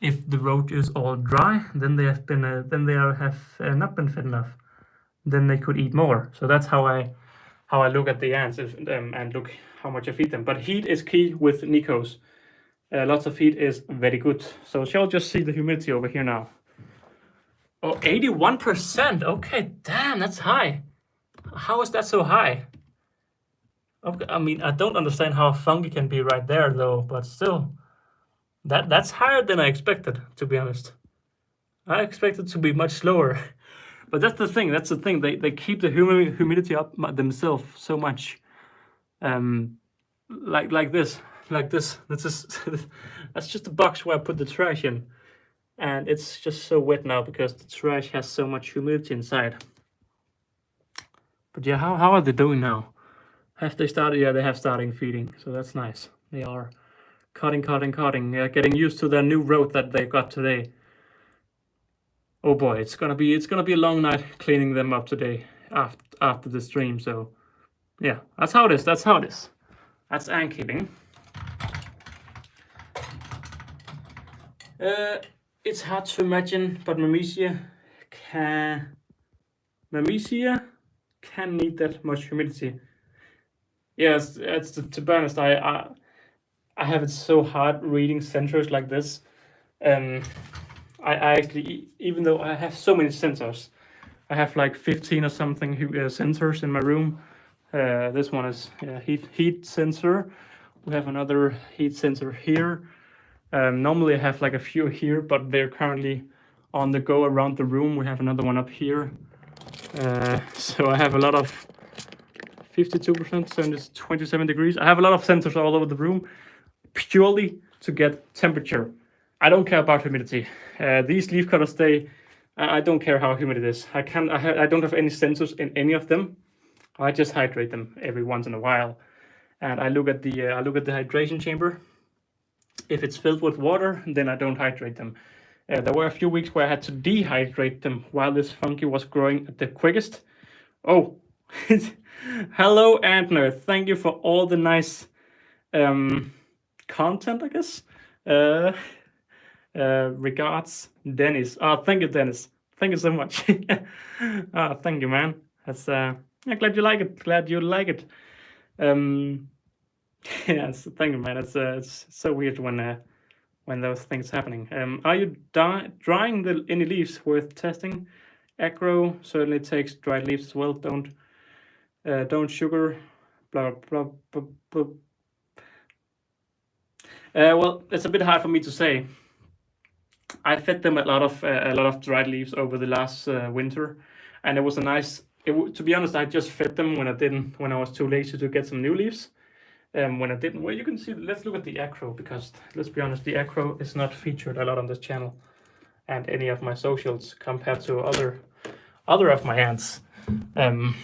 if the roach is all dry, then they have been not been fed enough. Then they could eat more. So that's how I look at the ants and look how much I feed them. But heat is key with Nikos. Lots of heat is very good. So shall just see the humidity over here now. Oh, 81%. Okay, damn, that's high. How is that so high? Okay, I mean, I don't understand how fungi can be right there though, but still. That's higher than I expected, to be honest. I expected to be much slower. But that's the thing. They keep the humidity up themselves so much. Like this. That's just a box where I put the trash in. And it's just so wet now because the trash has so much humidity inside. But yeah, how are they doing now? Have they started? Yeah, they have started feeding. So that's nice. They are cutting. Yeah, getting used to their new road that they got today. Oh boy, it's gonna be a long night cleaning them up today after the stream. So yeah, that's how it is. That's ant keeping. It's hard to imagine, but Mamicia can need that much humidity. Yes, to be honest, I have it so hard reading sensors like this. I actually, even though I have so many sensors, I have like 15 or something sensors in my room. This one is heat sensor. We have another heat sensor here. Normally I have like a few here, but they're currently on the go around the room. We have another one up here. So I have a lot of 52%, so it's 27 degrees. I have a lot of sensors all over the room, purely to get temperature. I don't care about humidity. These leaf cutters, I don't care how humid it is. I don't have any sensors in any of them. I just hydrate them every once in a while, and I look at the hydration chamber. If it's filled with water, then I don't hydrate them. There were a few weeks where I had to dehydrate them while this fungi was growing at the quickest. Oh, hello, Ant Nerd. Thank you for all the nice content, I guess. Regards, Dennis. Oh, thank you, Dennis. Thank you so much. Oh, thank you, man. That's I'm glad you like it. Yes, thank you, man. It's so weird when those things happening. Are you drying any leaves worth testing? Acro certainly takes dried leaves as well. Don't sugar. Blah blah blah blah. Well, it's a bit hard for me to say. I fed them a lot of dried leaves over the last winter, and it was a nice. To be honest, I just fed them when I was too lazy to get some new leaves. When I didn't, well, you can see. Let's look at the acro, because let's be honest, the acro is not featured a lot on this channel and any of my socials compared to other of my ants. And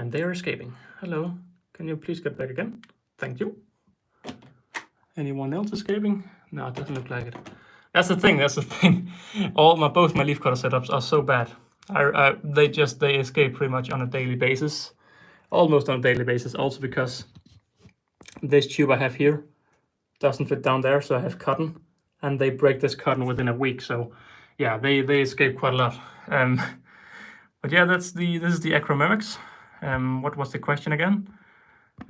they are escaping. Hello, can you please get back again? Thank you. Anyone else escaping? No, it doesn't look like it. That's the thing. Both my leafcutter setups are so bad. They escape pretty much on a daily basis, almost on a daily basis. Also because this tube I have here doesn't fit down there, so I have cotton, and they break this cotton within a week. So yeah, they escape quite a lot. But yeah, this is the Acromers. What was the question again?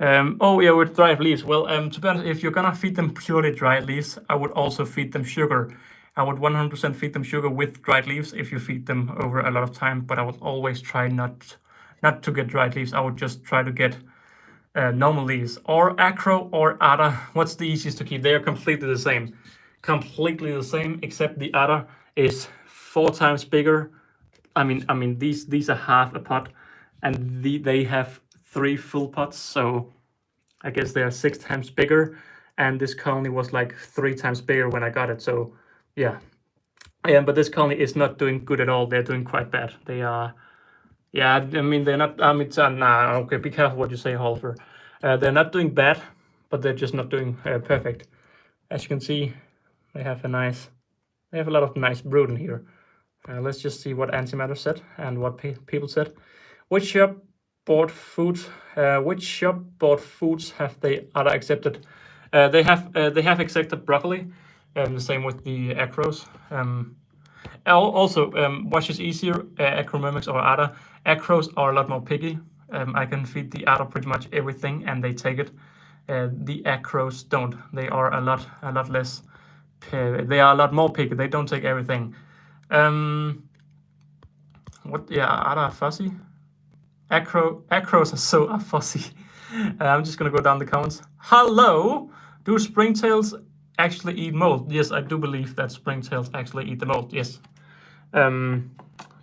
Oh yeah, with dried leaves. Well, to be honest, if you're gonna feed them purely dried leaves, I would also feed them sugar. I would 100% feed them sugar with dried leaves if you feed them over a lot of time. But I would always try not to get dried leaves. I would just try to get normal leaves, or acro or Ada. What's the easiest to keep? They are completely the same. Completely the same, except the Ada is 4 times bigger. I mean these are half a pot, and they have 3 full pots, so I guess they are 6 times bigger, and this colony was like 3 times bigger when I got it. So yeah, but this colony is not doing good at all. They're doing quite bad. They are, yeah, I mean they're not. I mean, nah, okay, be careful what you say, Holleufer. They're not doing bad, but they're just not doing perfect. As you can see, they have a lot of nice brood in here. Let's just see what antimatter said and what people said. Which shop bought foods? Which shop bought foods have they other accepted? They have accepted broccoli. The same with the acros. Also, which is easier, Acromers or other? Acros are a lot more picky. I can feed the other pretty much everything and they take it. The acros don't. They are a lot less. They are a lot more picky. They don't take everything. What? Yeah, are fuzzy? Acros are so fuzzy. I'm just gonna go down the comments. Hello, do springtails actually eat mold? Yes, I do believe that springtails actually eat the mold. Yes.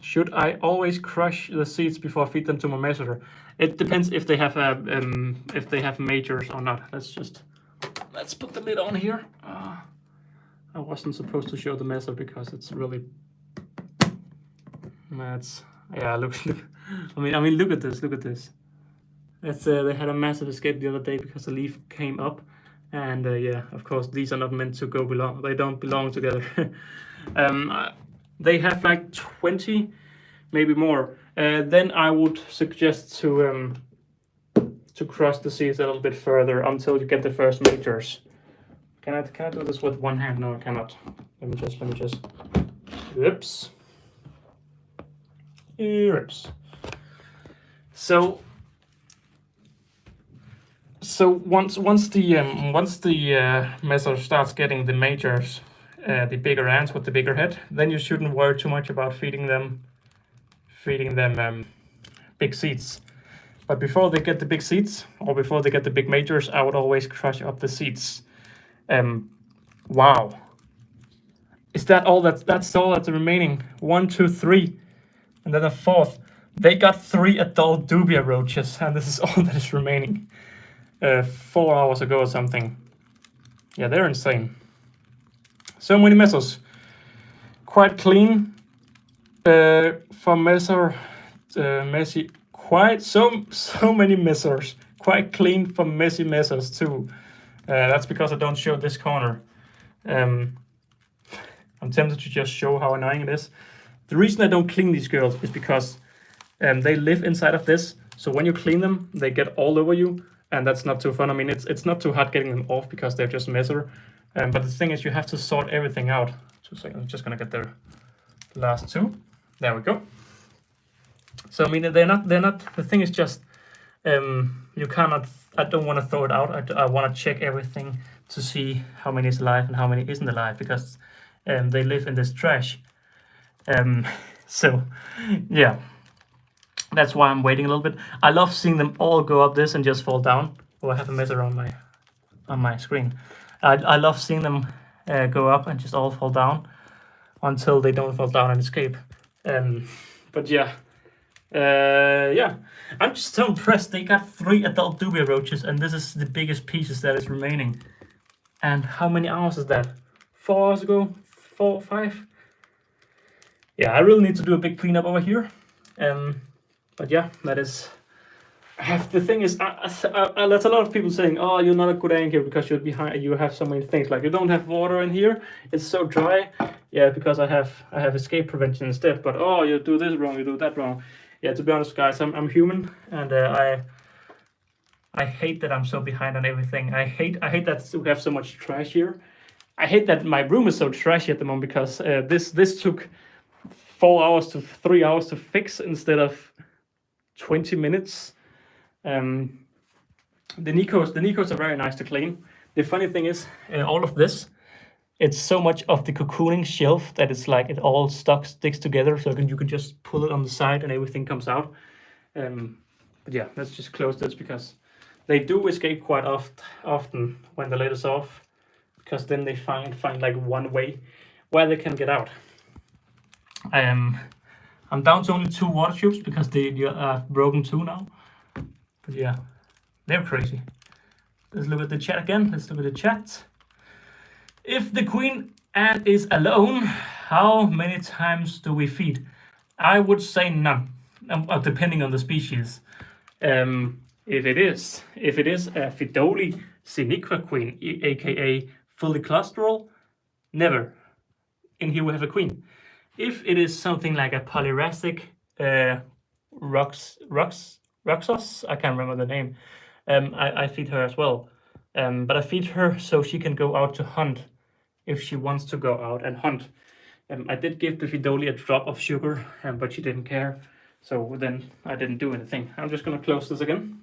Should I always crush the seeds before I feed them to my messenger? It depends if they have majors or not. Let's put the lid on here. I wasn't supposed to show the messer because it's really. That's, yeah. Look. I mean, look at this. Look at this. That's they had a massive escape the other day because the leaf came up, and yeah, of course these are not meant to go belong. They don't belong together. They have like 20, maybe more. Then I would suggest to cross the seeds a little bit further until you get the first majors. Can I do this with one hand? No, I cannot. Let me just. Oops. Oops. So once the messer starts getting the majors, the bigger ants with the bigger head, then you shouldn't worry too much about feeding them big seeds. But before they get the big seeds, or before they get the big majors, I would always crush up the seeds. Wow. Is that all? That's all that's remaining. 1, 2, 3, and then a fourth. They got 3 adult dubia roaches, and this is all that is remaining. 4 hours ago or something. Yeah, they're insane. So many messers. Quite clean. For messer, messy. Quite so many messers. Quite clean for messy messers too. That's because I don't show this corner. I'm tempted to just show how annoying it is. The reason I don't clean these girls is because they live inside of this. So when you clean them, they get all over you, and that's not too fun. I mean, it's not too hard getting them off because they're just messer. But the thing is, you have to sort everything out. 2 seconds. I'm just gonna get the last 2. There we go. So I mean, they're not. The thing is just, you cannot. I don't want to throw it out. I want to check everything to see how many is alive and how many isn't alive because they live in this trash. So yeah, that's why I'm waiting a little bit. I love seeing them all go up this and just fall down. Oh, I have a messer on my screen. I love seeing them go up and just all fall down until they don't fall down and escape. But yeah. Yeah, I'm just so impressed. They got 3 adult dubia roaches, and this is the biggest pieces that is remaining. And how many hours is that? 4 hours ago? 4, 5? Yeah, I really need to do a big cleanup over here. But yeah, that is. The thing is, that's a lot of people saying, "Oh, you're not a good anchor because you're behind. You have so many things. Like you don't have water in here. It's so dry." Yeah, because I have escape prevention instead. But oh, you do this wrong. You do that wrong. Yeah, to be honest, guys, I'm human, and I hate that I'm so behind on everything. I hate that we have so much trash here. I hate that my room is so trashy at the moment because this took 4 hours to 3 hours to fix instead of 20 minutes. The Nicos are very nice to clean. The funny thing is, all of this, it's so much of the cocooning shelf that it's like it all sticks together, so you can just pull it on the side and everything comes out. But yeah, let's just close this because they do escape quite often when the lid is off, because then they find like one way where they can get out. I'm down to only 2 water tubes because they are broken 2 now. But yeah, they're crazy. Let's look at the chat again. Let's look at the chat. If the queen ant is alone, how many times do we feed? I would say none, depending on the species. If it is a Pheidole siniqua queen, aka fully clusteral, never. In here we have a queen. If it is something like a polyrastic Roxos, I can't remember the name, I feed her as well. But I feed her so she can go out to hunt if she wants to go out and hunt. I did give the Pheidole a drop of sugar, but she didn't care. So then I didn't do anything. I'm just gonna close this again.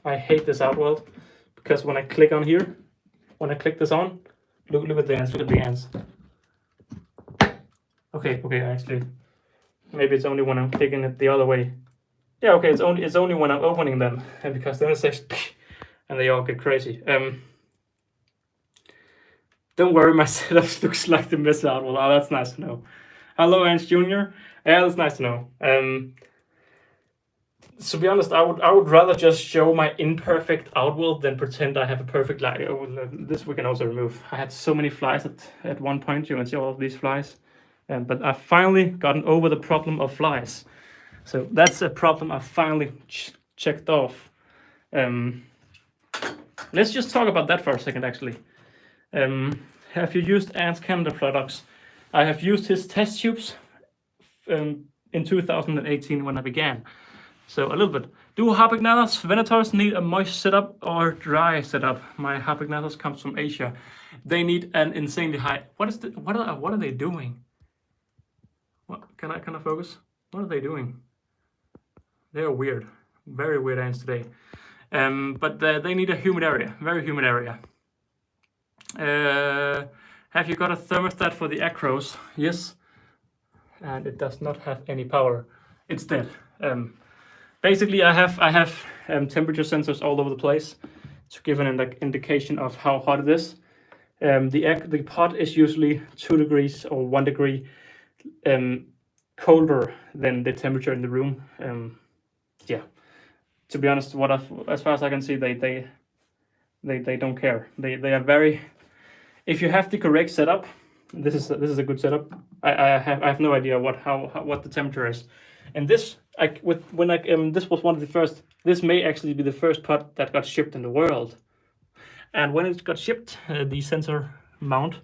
I hate this outworld because when I click on here, when I click this on, look at the ants, look at the ants. Okay, actually, maybe it's only when I'm clicking it the other way. Yeah, okay, it's only when I'm opening them, because then it says and they all get crazy. Don't worry, my setup looks like the mess outworld. Oh, that's nice to know. Hello, Ants Jr. Yeah, that's nice to know. To be honest, I would rather just show my imperfect outworld than pretend I have a perfect life. This we can also remove. I had so many flies at one point. You can see all of these flies. But I've finally gotten over the problem of flies. So that's a problem I finally checked off. Let's just talk about that for a second, actually. Have you used Ant's Canada products? I have used his test tubes in 2018 when I began. So a little bit. Do Harpagnathus venators need a moist setup or dry setup? My Harpagnathus comes from Asia. They need an insanely high. What are they doing? What can I focus? What are they doing? They're weird, very weird ants today. But they need a humid area, very humid area. Have you got a thermostat for the Acros? Yes, and it does not have any power. It's dead. Basically, I have temperature sensors all over the place to give an indication of how hot it is. The pot is usually 2 degrees or 1 degree colder than the temperature in the room. Yeah, to be honest, as far as I can see, they don't care. They are very. If you have the correct setup, this is a good setup. I have no idea what the temperature is, and this this was one of the first. This may actually be the first pot that got shipped in the world, and when it got shipped, the sensor mount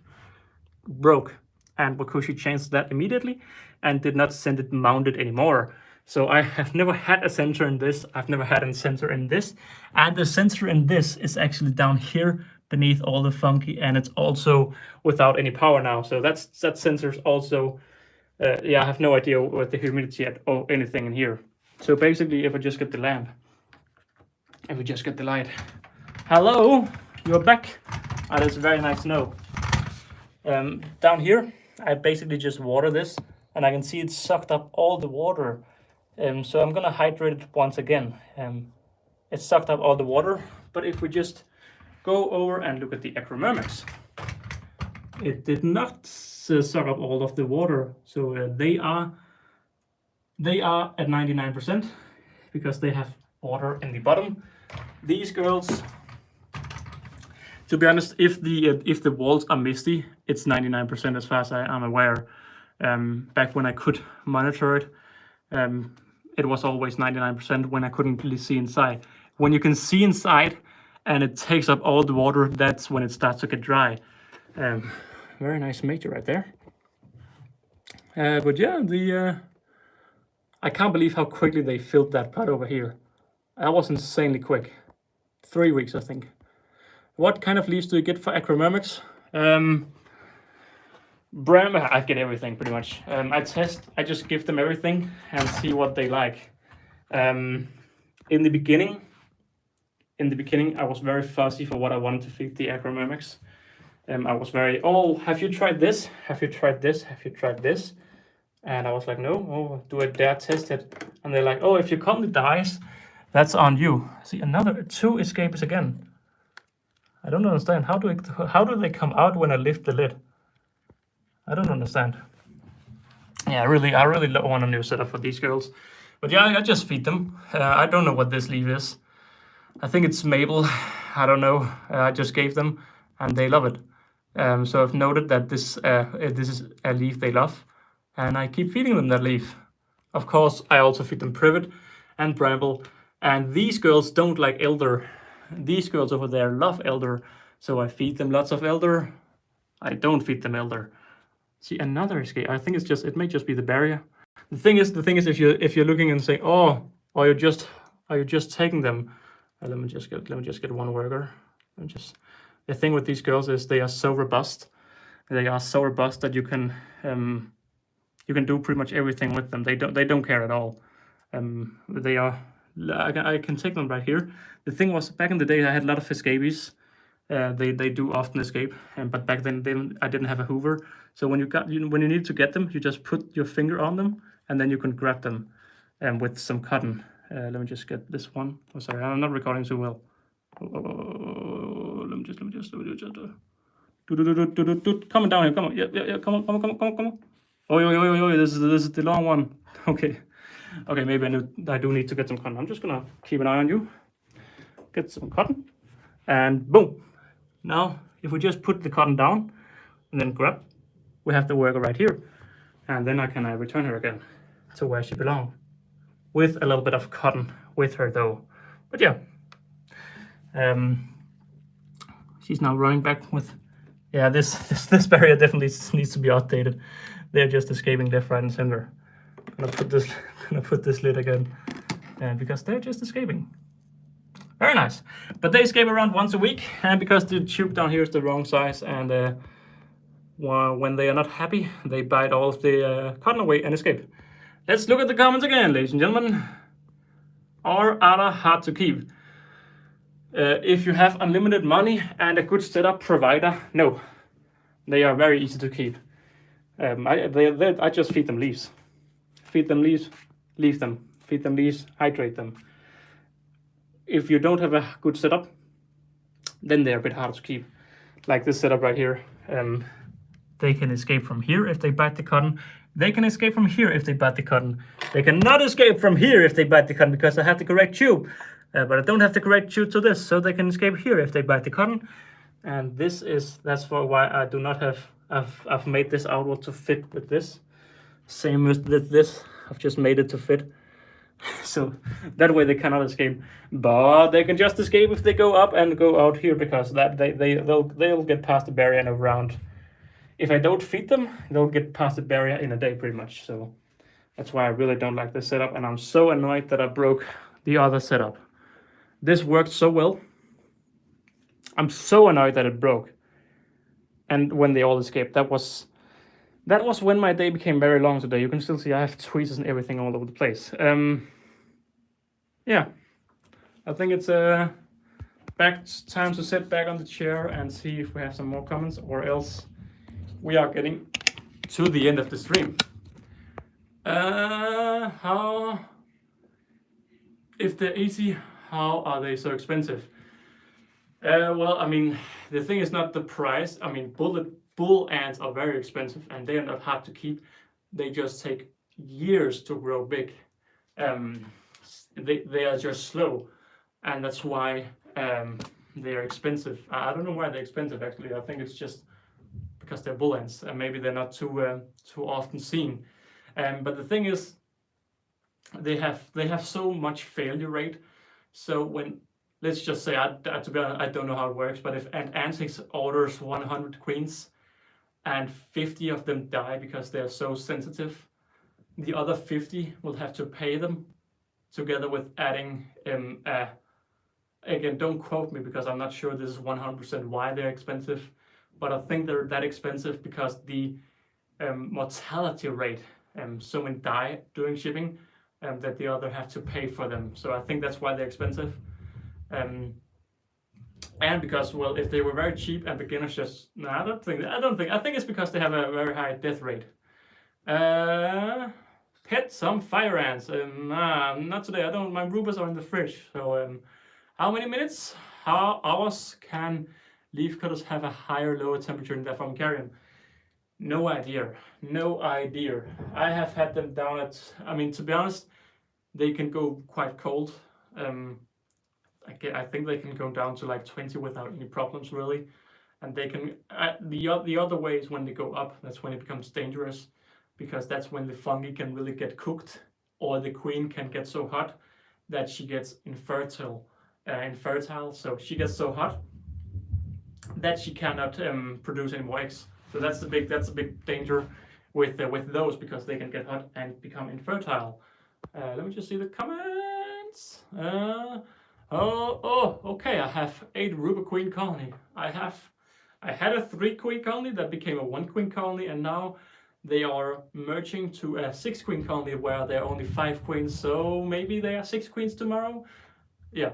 broke, and WaKooshi changed that immediately and did not send it mounted anymore. So I have never had a sensor in this. I've never had a sensor in this, and the sensor in this is actually down here beneath all the funky, and it's also without any power now. So that sensor's also, yeah, I have no idea what the humidity or anything in here. So basically, if I just get the lamp, if we just get the light, hello, you're back. That's very nice to know. Down here, I basically just water this, and I can see it sucked up all the water. So I'm gonna hydrate it once again. It sucked up all the water, but if we just go over and look at the Acromers, it did not suck up all of the water. So they are at 99% because they have water in the bottom. These girls, to be honest, if the walls are misty, it's 99% as far as I am aware. Back when I could monitor it, it was always 99% when I couldn't really see inside. When you can see inside and it takes up all the water, that's when it starts to get dry. Very nice major right there. But yeah, I can't believe how quickly they filled that pot over here. That was insanely quick. 3 weeks, I think. What kind of leaves do you get for Acromers? I get everything pretty much. I just give them everything and see what they like. In the beginning, I was very fussy for what I wanted to feed the Acromers. I was very, oh, have you tried this? Have you tried this? Have you tried this? And I was like, no, oh, do I dare test it? And they're like, oh, if your colony dies, that's on you. See, another 2 escapes again. I don't understand. How do they come out when I lift the lid? I don't understand. Yeah, I really want a new setup for these girls. But yeah, I just feed them. I don't know what this leaf is. I think it's maple. I don't know. I just gave them, and they love it. So I've noted that this is a leaf they love, and I keep feeding them that leaf. Of course, I also feed them privet and bramble, and these girls don't like elder. These girls over there love elder, so I feed them lots of elder. I don't feed them elder. See, another escape. I think it may just be the barrier. The thing is, if you're looking and saying, oh, are you just taking them? Let me just get one worker. The thing with these girls is they are so robust. They are so robust that you can do pretty much everything with them. They don't care at all. They are. I can take them right here. The thing was, back in the day, I had a lot of escapees. They do often escape, but back then I didn't have a Hoover. So when you need to get them, you just put your finger on them, and then you can grab them with some cotton. Let me just get this one. Oh, sorry, I'm not recording so well. Let me just come down here. Come on, yeah. Come on. Oh, this is the long one. Okay, maybe I do need to get some cotton. I'm just gonna keep an eye on you. Get some cotton, and boom. Now, if we just put the cotton down and then grab, we have the worker right here, and then I can return her again to where she belongs, with a little bit of cotton with her though. But yeah, she's now running back with. Yeah, this barrier definitely needs to be updated. They're just escaping left, right, and center. I'm gonna put this lid again, because they're just escaping. Very nice. But they escape around once a week, and because the tube down here is the wrong size, and when they are not happy, they bite all of the cotton away and escape. Let's look at the comments again, ladies and gentlemen. Are they hard to keep? If you have unlimited money and a good setup provider, no. They are very easy to keep. I just feed them leaves. Feed them leaves, leave them. Feed them leaves, hydrate them. If you don't have a good setup, then they're a bit harder to keep. Like this setup right here. They can escape from here if they bite the cotton. They can escape from here if they bite the cotton. They cannot escape from here if they bite the cotton because I have the correct tube. But I don't have the correct tube to this, so they can escape here if they bite the cotton. And that's for why I do not have. I've made this outward to fit with this. Same with this. I've just made it to fit. So that way they cannot escape, but they can just escape if they go up and go out here, because that they'll get past the barrier in a round. If I don't feed them, they'll get past the barrier in a day pretty much. So that's why I really don't like this setup, and I'm so annoyed that I broke the other setup. This worked so well. I'm so annoyed that it broke, and when they all escaped, that was when my day became very long today. You can still see I have tweezers and everything all over the place. Yeah, I think it's time to sit back on the chair and see if we have some more comments, or else we are getting to the end of the stream. If they're easy, how are they so expensive? Well, I mean, the thing is not the price. I mean, bull ants are very expensive, and they are not hard to keep. They just take years to grow big. They are just slow, and that's why they are expensive. I don't know why they're expensive actually. I think it's just because they're bull ants, and maybe they're not too often seen. But the thing is, they have so much failure rate. So when, let's just say, to be honest, I don't know how it works, but if an ant orders 100 queens and 50 of them die because they're so sensitive, the other 50 will have to pay them, together with adding again, don't quote me because I'm not sure this is 100% why they're expensive, but I think they're that expensive because the mortality rate, so many die during shipping, that the other have to pay for them. So I think that's why they're expensive. And because, well, if they were very cheap and beginners just, no, I think it's because they have a very high death rate. Pet some fire ants. Not today. My rubers are in the fridge. So how many minutes, how hours can leaf cutters have a higher, lower temperature in their Formicarium? No idea. I have had them down at, I mean, to be honest, they can go quite cold. I think they can go down to like 20 without any problems really. And they can, the other way is when they go up, that's when it becomes dangerous, because that's when the fungi can really get cooked, or the queen can get so hot that she gets infertile. So she gets so hot that she cannot produce any more eggs. So that's the big danger with those, because they can get hot and become infertile. Let me just see the comments. Okay. I have 8 Ruby Queen colony. I had a 3 queen colony that became a 1 queen colony, and now they are merging to a 6 queen colony where there are only 5 queens. So maybe there are 6 queens tomorrow. Yeah.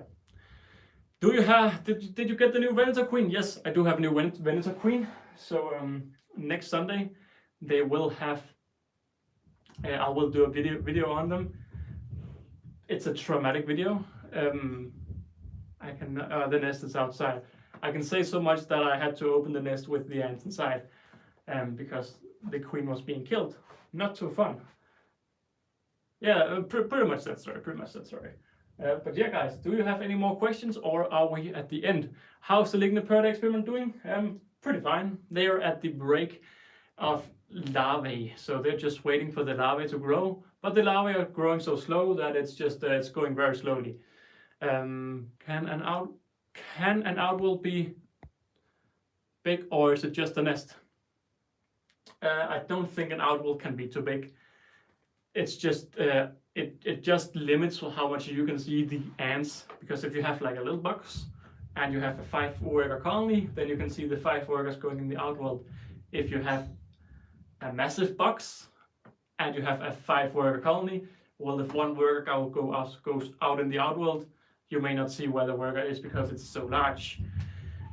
Do you have? Did you get the new Venator Queen? Yes, I do have a new Venator Queen. So next Sunday they will have. I will do a video on them. It's a traumatic video. I can. The nest is outside. I can say so much that I had to open the nest with the ants inside, because the queen was being killed. Not too fun. Yeah, pretty much that story. But yeah, guys, do you have any more questions, or are we at the end? How's the Ligniperda experiment doing? Pretty fine. They are at the break of larvae, so they're just waiting for the larvae to grow. But the larvae are growing so slow that it's just it's going very slowly. Can an owl be big, or is it just a nest? I don't think an owl can be too big. It's just it just limits how much you can see the ants, because if you have like a little box and you have a 5-worker colony, then you can see the 5 workers going in the outworld. If you have a massive box and you have a 5-worker colony, well, if 1 worker goes out in the outworld, you may not see where the worker is because it's so large.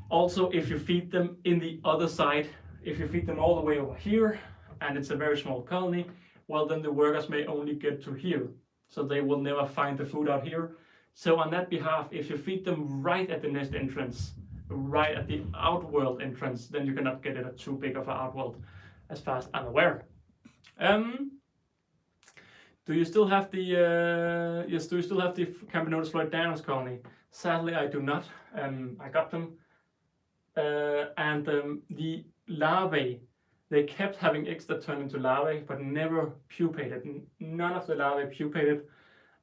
Also, if you feed them in the other side, if you feed them all the way over here and it's a very small colony, well, then the workers may only get to here, so they will never find the food out here. So on that behalf, if you feed them right at the nest entrance, right at the outworld entrance, then you cannot get it at too big of an outworld, as far as I'm aware. Do you still have the yes? Do you still have the Camponotus floidanus colony? Sadly, I do not. I got them, and the larvae. They kept having eggs that turned into larvae, but never pupated. None of the larvae pupated,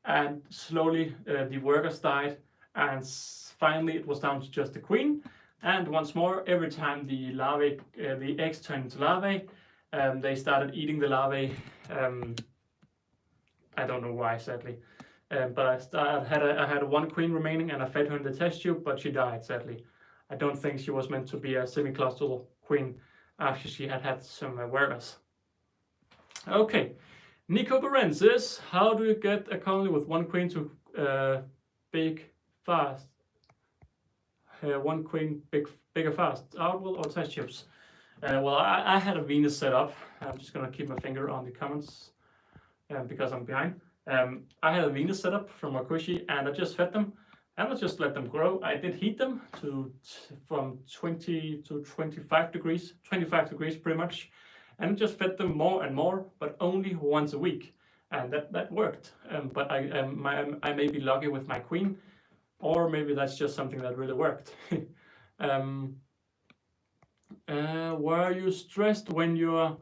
and slowly the workers died, and finally it was down to just the queen. And once more, every time the larvae, the eggs turned into larvae, they started eating the larvae. I don't know why, sadly, but I had a 1 queen remaining, and I fed her in the test tube, but she died, sadly. I don't think she was meant to be a semi-clustral queen after she had some workers. Okay, Nico Berensis, how do you get a colony with 1 queen to big fast? 1 queen bigger fast, outworld or test tubes? Well, I had a Venus set up. I'm just gonna keep my finger on the comments because I'm behind. I had a Venus set up from WaKooshi, and I just fed them. And I just let them grow. I did heat them from 20 to 25 degrees pretty much, and just fed them more and more, but only once a week, and that worked. But I may be lucky with my queen, or maybe that's just something that really worked. Were you stressed when you had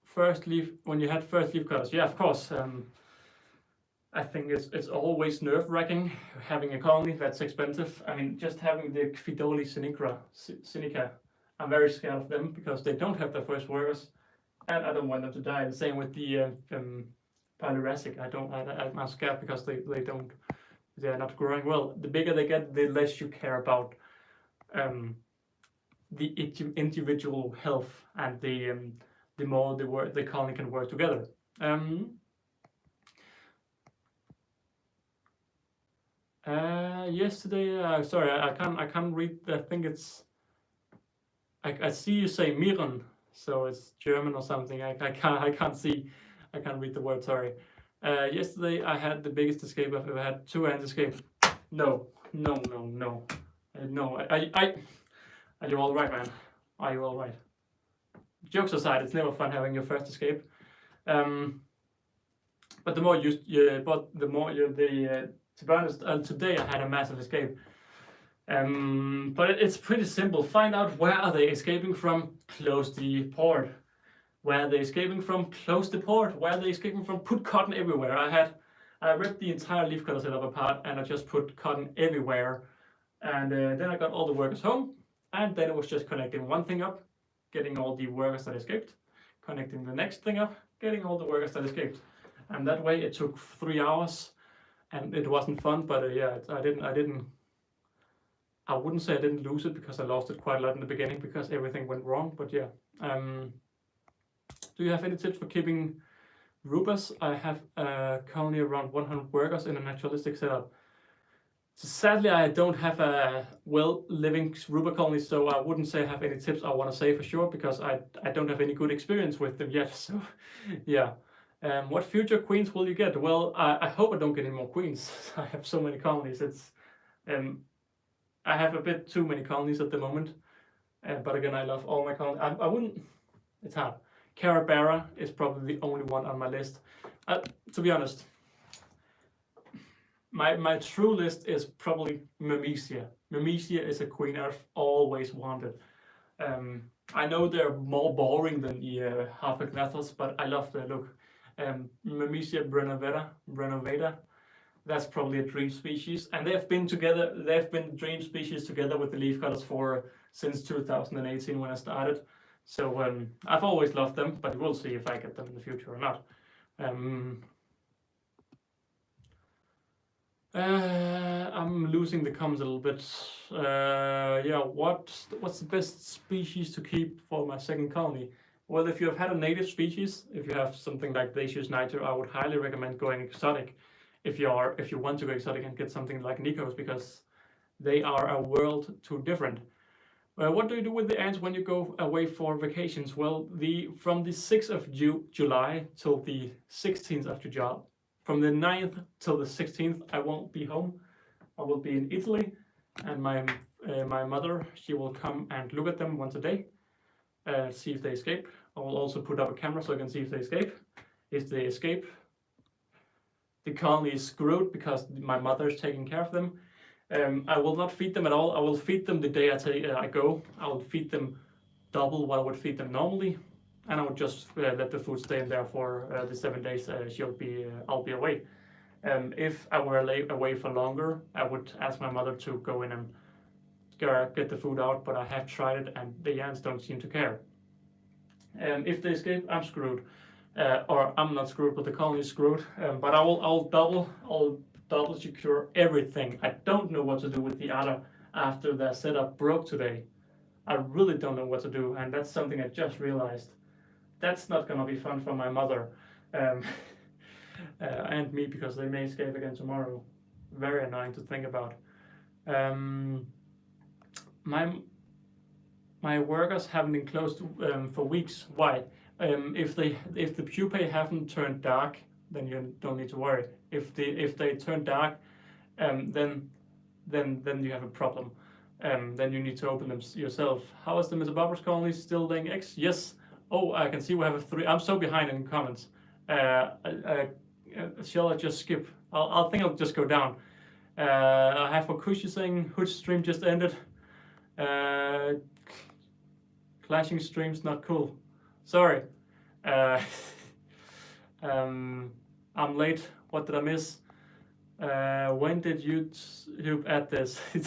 first leaf cutters? Yeah, of course. I think it's always nerve-wracking having a colony that's expensive. I mean, just having the Pheidole sinica, I'm very scared of them because they don't have their first workers, and I don't want them to die. The same with the Pylorasic. I'm scared because they're not growing well. The bigger they get, the less you care about the individual health, and the more the colony can work together. Yesterday, sorry, I can't read. I think it's. I see you say Miren, so it's German or something. I can't see. I can't read the word. Sorry. Yesterday I had the biggest escape I've ever had. 2 ants escape. No. No. Are you all right, man? Are you all right? Jokes aside, it's never fun having your first escape. But the more to be honest, today I had a massive escape. But it's pretty simple. Find out where are they escaping from, close the port. Where are they escaping from, close the port. Where are they escaping from, put cotton everywhere. I ripped the entire leaf cutter setup apart and I just put cotton everywhere. And then I got all the workers home, and then it was just connecting one thing up, getting all the workers that escaped, connecting the next thing up, getting all the workers that escaped. And that way it took 3 hours, and it wasn't fun, but yeah, I wouldn't say I didn't lose it, because I lost it quite a lot in the beginning because everything went wrong. But yeah, do you have any tips for keeping rubas? I have currently around 100 workers in a naturalistic setup. So sadly, I don't have a well-living ruba colony, so I wouldn't say I have any tips I want to say for sure, because I don't have any good experience with them yet. So yeah. What future queens will you get? Well, I hope I don't get any more queens. I have so many colonies. I have a bit too many colonies at the moment. But again, I love all my colonies. I wouldn't. It's hard. Carabara is probably the only one on my list. To be honest, my true list is probably Myrmecia. Myrmecia is a queen I've always wanted. I know they're more boring than the Harpagnathos, but I love their look. Myrmecia brenovata, that's probably a dream species, and they've been dream species together with the leaf cutters since 2018 when I started. So I've always loved them, but we'll see if I get them in the future or not. I'm losing the comments a little bit. Yeah, what's the best species to keep for my second colony? Well, if you have had a native species, if you have something like Glacius niger, I would highly recommend going exotic. If you want to go exotic and get something like Nikos, because they are a world too different. What do you do with the ants when you go away for vacations? Well, from the 6th of July till the 16th of July, from the 9th till the 16th, I won't be home. I will be in Italy, and my mother, she will come and look at them once a day, see if they escape. I will also put up a camera so I can see if they escape. If they escape, the colony is screwed because my mother is taking care of them. I will not feed them at all. I will feed them the day I go. I will feed them double what I would feed them normally, and I would just let the food stay in there for the 7 days I'll be away. If I were away for longer, I would ask my mother to go in and get the food out, but I have tried it and the ants don't seem to care. If they escape, I'm screwed. Or I'm not screwed, but the colony is screwed. But I'll double secure everything. I don't know what to do with the other after their setup broke today. I really don't know what to do, and that's something I just realized. That's not gonna be fun for my mother and me, because they may escape again tomorrow. Very annoying to think about. My workers haven't been closed for weeks. Why? If the pupae haven't turned dark, then you don't need to worry. If they turn dark, then you have a problem. Then you need to open them yourself. How is the Mesobobrus colony still laying eggs? Yes. Oh, I can see we have a 3. I'm so behind in comments. Shall I just skip? I think I'll just go down. I have WaKooshi saying Hood stream just ended. Clashing streams not cool. Sorry. I'm late. What did I miss? When did YouTube add this? When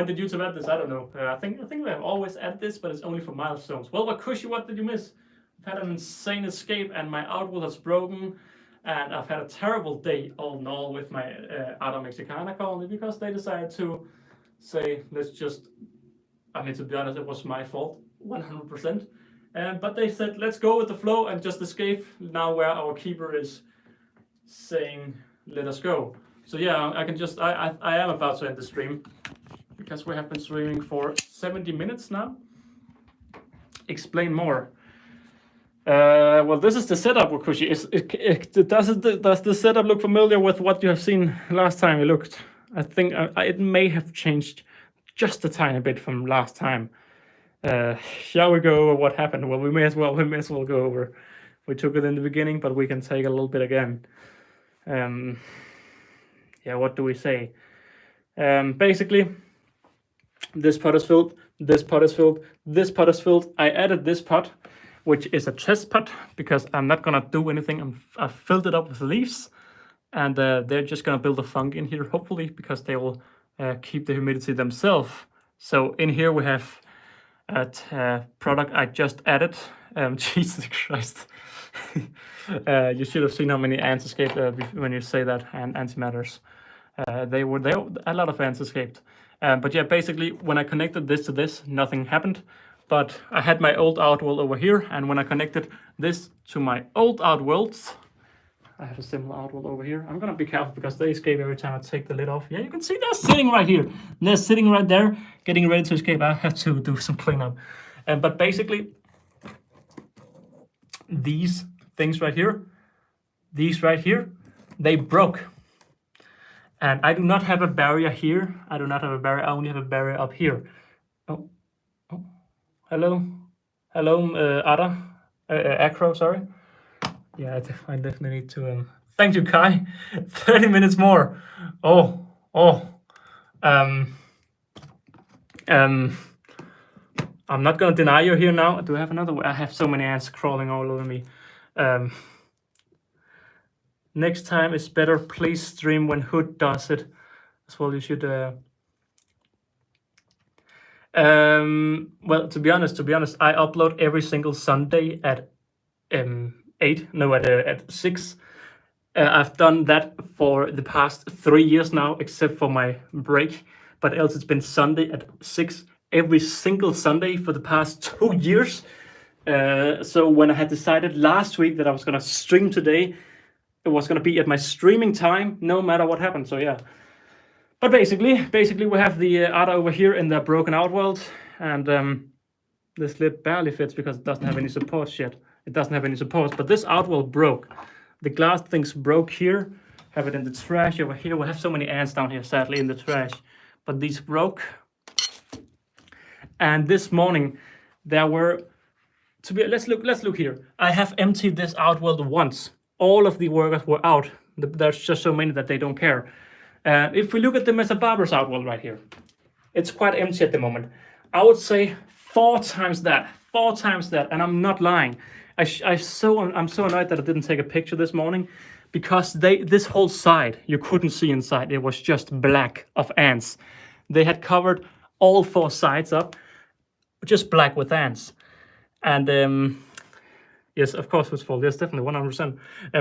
did YouTube add this? I don't know. I think we have always added this, but it's only for milestones. Well, WaKooshi, what did you miss? I've had an insane escape, and my outwall has broken, and I've had a terrible day all in all with my Ada Mexicana colony, because they decided to say, let's just. I mean, to be honest, it was my fault, 100%. But they said, let's go with the flow and just escape now where our keeper is saying, let us go. So yeah, I am about to end the stream, because we have been streaming for 70 minutes now. Explain more. Well, this is the setup, WaKooshi. Does the setup look familiar with what you have seen last time you looked? I think it may have changed just a tiny bit from last time. Shall we go over what happened? Well, we may as well go over We took it in the beginning, but we can take a little bit again. Yeah, what do we say? Basically, this pot is filled, this pot is filled, this pot is filled. I added this pot, which is a chest pot, because I'm not gonna do anything. I've filled it up with leaves, and they're just gonna build a fungi in here, hopefully, because they will keep the humidity themselves. So in here we have a product I just added. Jesus Christ. You should have seen how many ants escaped when you say that, and antimatters. They were there, a lot of ants escaped. But yeah, basically, when I connected this to this, nothing happened. But I had my old outworld over here, and when I connected this to my old outworlds, I have a similar outworld over here. I'm gonna be careful because they escape every time I take the lid off. Yeah, you can see they're sitting right here. They're sitting right there, getting ready to escape. I have to do some cleanup. But basically, these things right here, they broke. And I do not have a barrier here. I do not have a barrier. I only have a barrier up here. Oh. Hello, Ada, Acro, sorry. Yeah, I definitely need to. Thank you, Kai. 30 minutes more. I'm not gonna deny you here now. Do I have another way? I have so many ants crawling all over me. Next time is better. Please stream when Hood does it as well. You should. Well, to be honest, I upload every single Sunday at 6. I've done that for the past 3 years now, except for my break. But else it's been Sunday at 6 every single Sunday for the past 2 years. So when I had decided last week that I was gonna stream today, it was gonna be at my streaming time, no matter what happened. So yeah. But basically we have the Ada over here in the broken outworld, and this lid barely fits because it doesn't have any supports yet. It doesn't have any supports, but this outworld broke. The glass things broke here. Have it in the trash over here. We have so many ants down here, sadly, in the trash. But these broke. And this morning there were let's look here. I have emptied this outworld once. All of the workers were out. There's just so many that they don't care. If we look at the Mesobarbarus outworld right here, it's quite empty at the moment. I would say 4 times that, and I'm not lying. I'm so annoyed that I didn't take a picture this morning, because this whole side, you couldn't see inside. It was just black of ants. They had covered all 4 sides up, just black with ants. And yes, of course, it's full. Yes, definitely, 100%.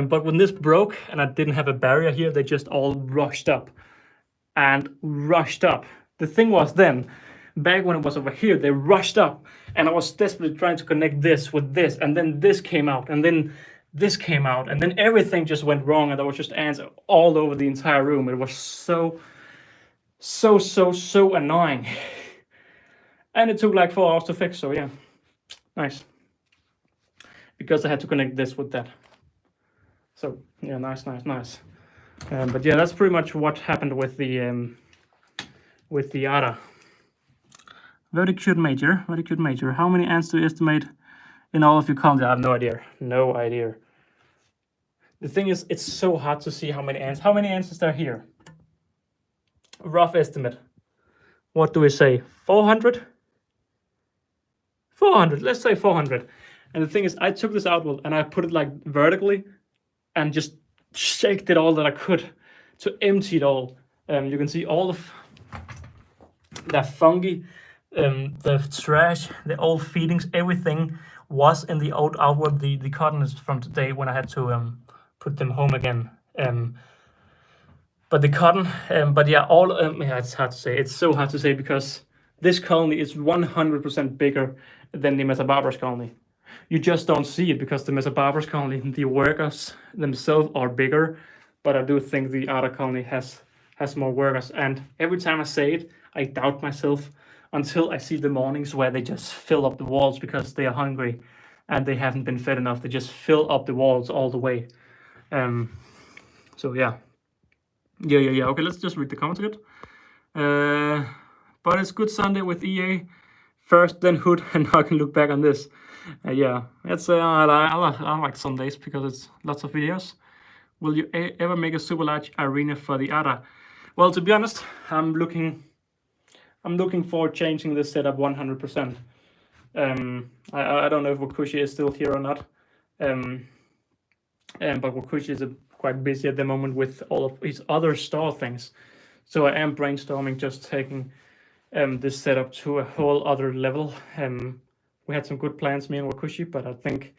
But when this broke and I didn't have a barrier here, they just all rushed up. The thing was then, back when it was over here, they rushed up, and I was desperately trying to connect this with this, and then this came out, and then this came out, and then everything just went wrong, and there was just ants all over the entire room. It was so annoying. And it took like 4 hours to fix, so yeah, nice. Because I had to connect this with that. So yeah, nice. But yeah, that's pretty much what happened with the Ada. Very cute major. How many ants do you estimate in all of your colonies? I have no idea. The thing is, it's so hard to see how many ants. How many ants is there here? Rough estimate. What do we say? 400? 400. Let's say 400. And the thing is, I took this outworld and I put it like vertically and just shaked it all that I could to empty it all. You can see all of the fungi, the trash, the old feedings, everything was in the old outworld. The cotton is from today when I had to put them home again. But the cotton, but yeah, yeah, it's hard to say. It's so hard to say because this colony is 100% bigger than the Mesobarbarus colony. You just don't see it because the Mesobarbarus colony, the workers themselves are bigger, but I do think the other colony has more workers. And every time I say it, I doubt myself until I see the mornings where they just fill up the walls because they are hungry and they haven't been fed enough. They just fill up the walls all the way. So yeah. Okay, let's just read the comments again. But it's good Sunday with EA. First, then Hood, and now I can look back on this. Yeah, it's I like Sundays because it's lots of videos. Will you ever make a super large arena for the other? Well, to be honest, I'm looking for changing this setup 100%. I don't know if WaKooshi is still here or not. But WaKooshi is quite busy at the moment with all of his other store things. So I am brainstorming just taking this setup to a whole other level. We had some good plans, me and WaKooshi, but I think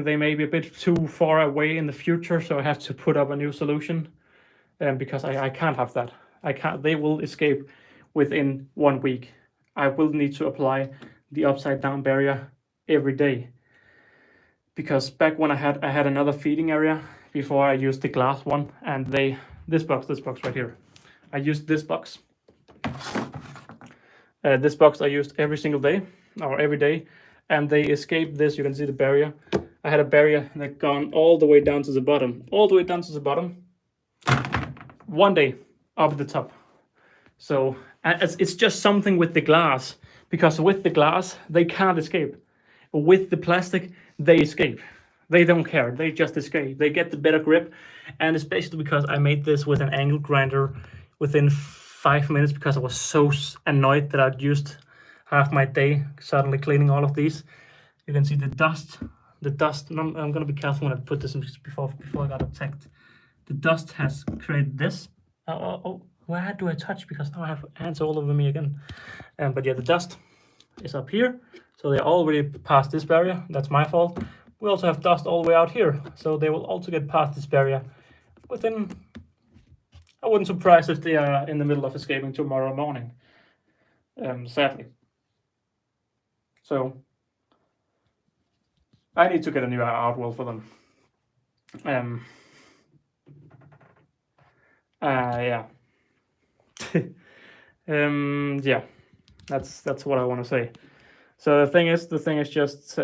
they may be a bit too far away in the future, so I have to put up a new solution. Because I can't have that. I can't. They will escape within 1 week. I will need to apply the upside down barrier every day. Because back when I had another feeding area before I used the glass one, and this box right here, I used this box. This box I used every single day or every day, and they escaped this. You can see the barrier. I had a barrier that gone all the way down to the bottom, 1 day up at the top. So it's just something with the glass, because with the glass they can't escape. With the plastic they escape. They don't care. They just escape. They get the better grip, and especially because I made this with an angle grinder within 5 minutes because I was so annoyed that I'd used half my day suddenly cleaning all of these. You can see the dust. And I'm gonna be careful when I put this in before I got attacked. The dust has created this. Oh, where do I touch? Because now I have ants all over me again. But yeah, the dust is up here. So they're already past this barrier. That's my fault. We also have dust all the way out here. So they will also get past this barrier within... I wouldn't surprise if they are in the middle of escaping tomorrow morning. Sadly. So I need to get a new outwall for them. Yeah. Yeah, that's what I want to say. So the thing is just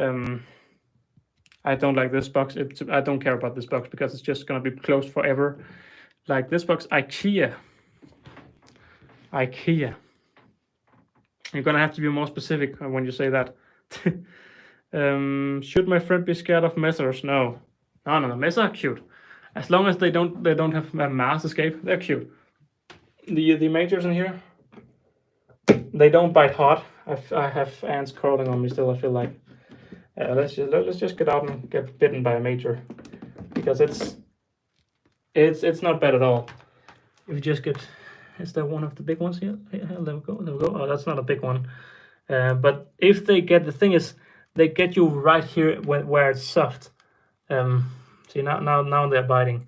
I don't like this box. I don't care about this box because it's just gonna be closed forever. Like this box, IKEA. You're gonna have to be more specific when you say that. Should my friend be scared of messers? No. Messers are cute. As long as they don't have a mass escape, they're cute. The majors in here, they don't bite hard. I have ants crawling on me still. I feel like let's just get out and get bitten by a major, because it's not bad at all. If you just get, is there one of the big ones here? There we go. Oh, that's not a big one. But if they get, the thing is, they get you right here where it's soft. See, now they're biting.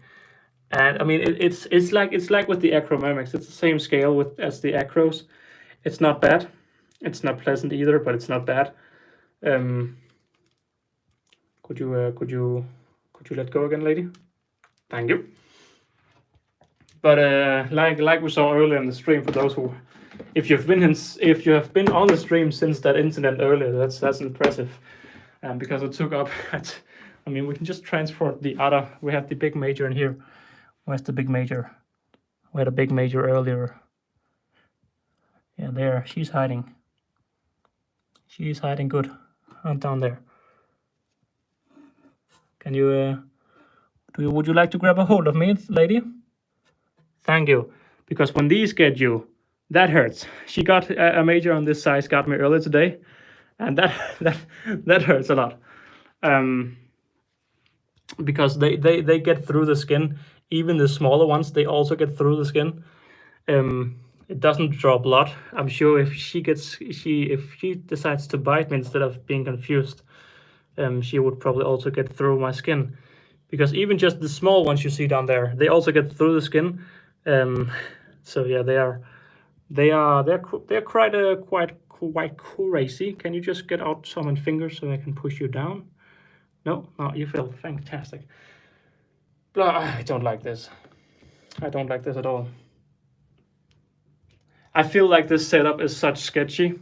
And I mean, it's like with the Acromers. It's the same scale as the Acros. It's not bad. It's not pleasant either, but it's not bad. Could you let go again, lady? Thank you. But like we saw earlier in the stream, for those who, if you have been on the stream since that incident earlier, that's impressive. Because it took up. I mean, we can just transport the other. We have the big major in here. Where's the big major? We had a big major earlier. Yeah, there. She's hiding. She's hiding good. Down there. Can you? Would you like to grab a hold of me, lady? Thank you. Because when these get you, that hurts. She got a major on this size. Got me earlier today, and that hurts a lot. Because they get through the skin. Even the smaller ones, they also get through the skin. It doesn't draw blood. I'm sure if she decides to bite me instead of being confused, she would probably also get through my skin. Because even just the small ones you see down there, they also get through the skin. So yeah, they're quite crazy. Can you just get out some fingers so I can push you down? No, you feel fantastic. I don't like this. I don't like this at all. I feel like this setup is such sketchy.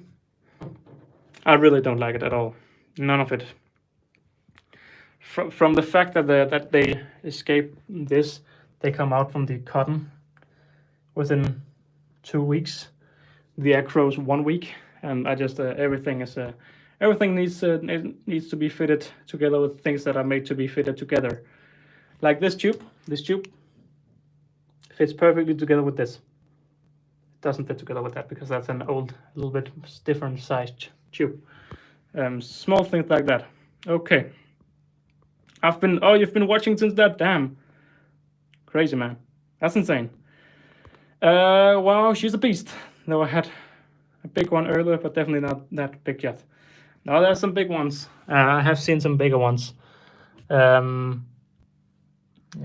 I really don't like it at all. None of it. From the fact that they escape this, they come out from the cotton within 2 weeks. The Acros 1 week, and I just everything is a Everything needs to be fitted together with things that are made to be fitted together. Like this tube. This tube fits perfectly together with this. It doesn't fit together with that because that's an old, a little bit different sized tube. Small things like that. Okay. You've been watching since that? Damn. Crazy, man. That's insane. Wow, she's a beast. No, I had a big one earlier, but definitely not that big yet. Now there's some big ones. I have seen some bigger ones. Yeah,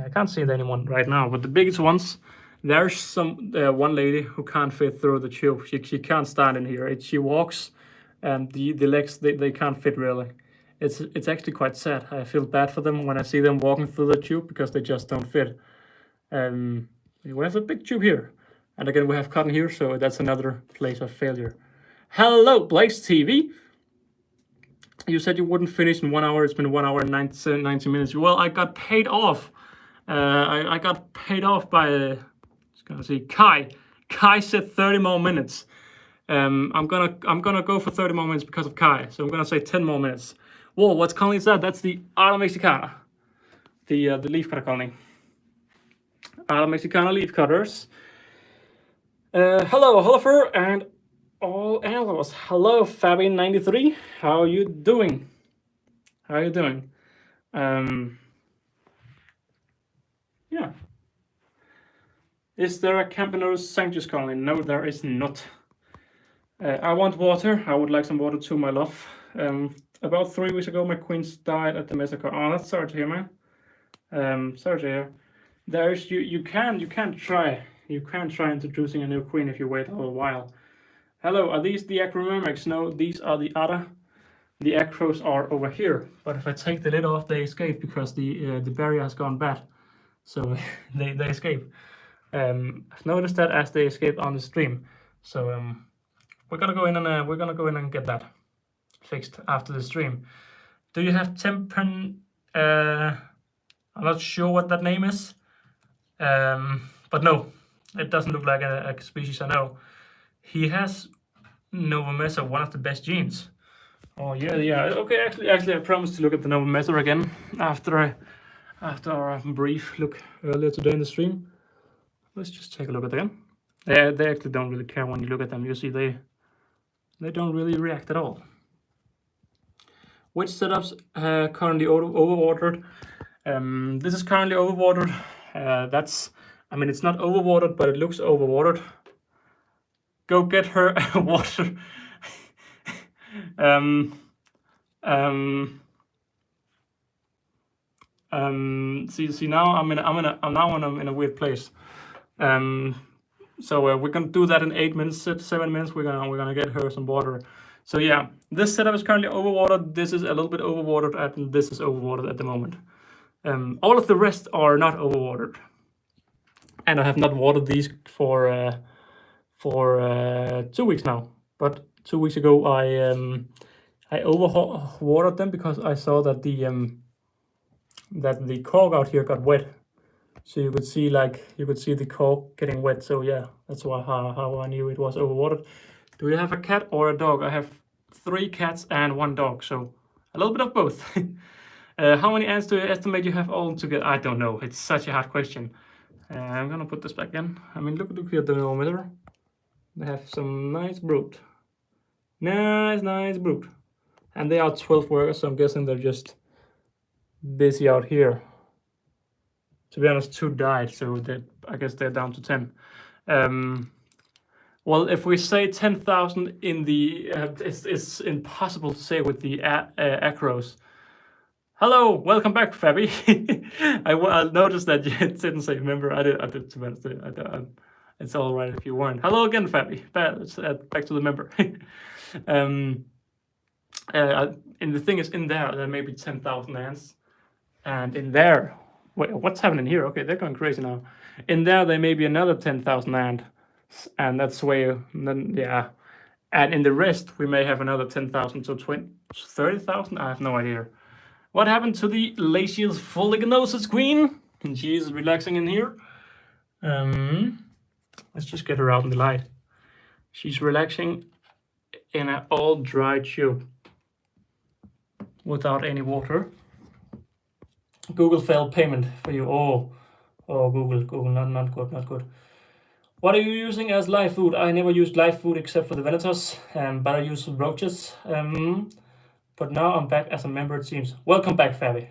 I can't see anyone right now, but the biggest ones, there's some one lady who can't fit through the tube. She can't stand in here. She walks, and the legs they can't fit really. It's actually quite sad. I feel bad for them when I see them walking through the tube because they just don't fit. We have a big tube here, and again we have cotton here, so that's another place of failure. Hello, Blaze TV. You said you wouldn't finish in 1 hour. It's been 1 hour and 90 minutes. Well, I got paid off. I got paid off by just gonna see Kai. Kai said 30 more minutes. I'm gonna go for 30 more minutes because of Kai. So I'm gonna say 10 more minutes. Whoa, what colony is that? That's the Ala Mexicana, the leafcutter colony. Ala Mexicana leafcutters. Hello, Holleufer, and all antlers. Hello, Fabi93. How are you doing? How are you doing? Yeah. Is there a Campanose Sanctus colony? No, there is not. I want water. I would like some water too, my love. About 3 weeks ago, my queens died at the massacre. Oh, that's sorry to hear, man. Sorry to hear. There's you can try introducing a new queen if you wait a little while. Hello, are these the Acromers? No, these are the other. The Acros are over here. But if I take the lid off, they escape because the barrier has gone bad. So they escape. I've noticed that as they escape on the stream. So we're gonna go in and get that fixed after the stream. Do you have Tempen? I'm not sure what that name is. But no, it doesn't look like a species I know. He has Nova Mesa, one of the best genes. Oh yeah. Okay, actually, I promised to look at the Nova Mesa again after our brief look earlier today in the stream. Let's just take a look at them. They actually don't really care when you look at them. You see, they don't really react at all. Which setups currently overwatered? This is currently overwatered. It's not overwatered, but it looks overwatered. Go get her water. See now I'm in a weird place. So we're gonna do that in 8 minutes, 7 minutes. We're gonna get her some water. So yeah, this setup is currently overwatered. This is a little bit overwatered, and this is overwatered at the moment. All of the rest are not overwatered, and I have not watered these for 2 weeks now. But 2 weeks ago, I overwatered them because I saw that the cork out here got wet. So you could see the cork getting wet. So yeah, that's how I knew it was overwatered. Do you have a cat or a dog? I have 3 cats and 1 dog, so a little bit of both. How many ants do you estimate you have all together? I don't know. It's such a hard question. I'm gonna put this back in. I mean, look here at the thermometer. They have some nice brood. Nice brood. And they are 12 workers, so I'm guessing they're just busy out here. To be honest, 2 died, so I guess they're down to 10. Well, if we say 10,000 in the, it's impossible to say with the Acros. Hello, welcome back, Fabi. I noticed that you didn't say member. I did. To be honest, it's all right if you weren't. Hello again, Fabi. Back to the member. And the thing is, in there may be 10,000 ants, and in there, wait, what's happening here? Okay, they're going crazy now. In there may be another 10,000 ants, and that's where, yeah. And in the rest, we may have another 10,000, so 30,000. I have no idea. What happened to the Lacius Fuliginosus queen? She's relaxing in here. Let's just get her out in the light. She's relaxing in an all dry tube. without any water. Google failed payment for you. Oh, Google, not good. What are you using as live food? I never used live food except for the Venators, but I use roaches. But now I'm back as a member, it seems. Welcome back, Fabi.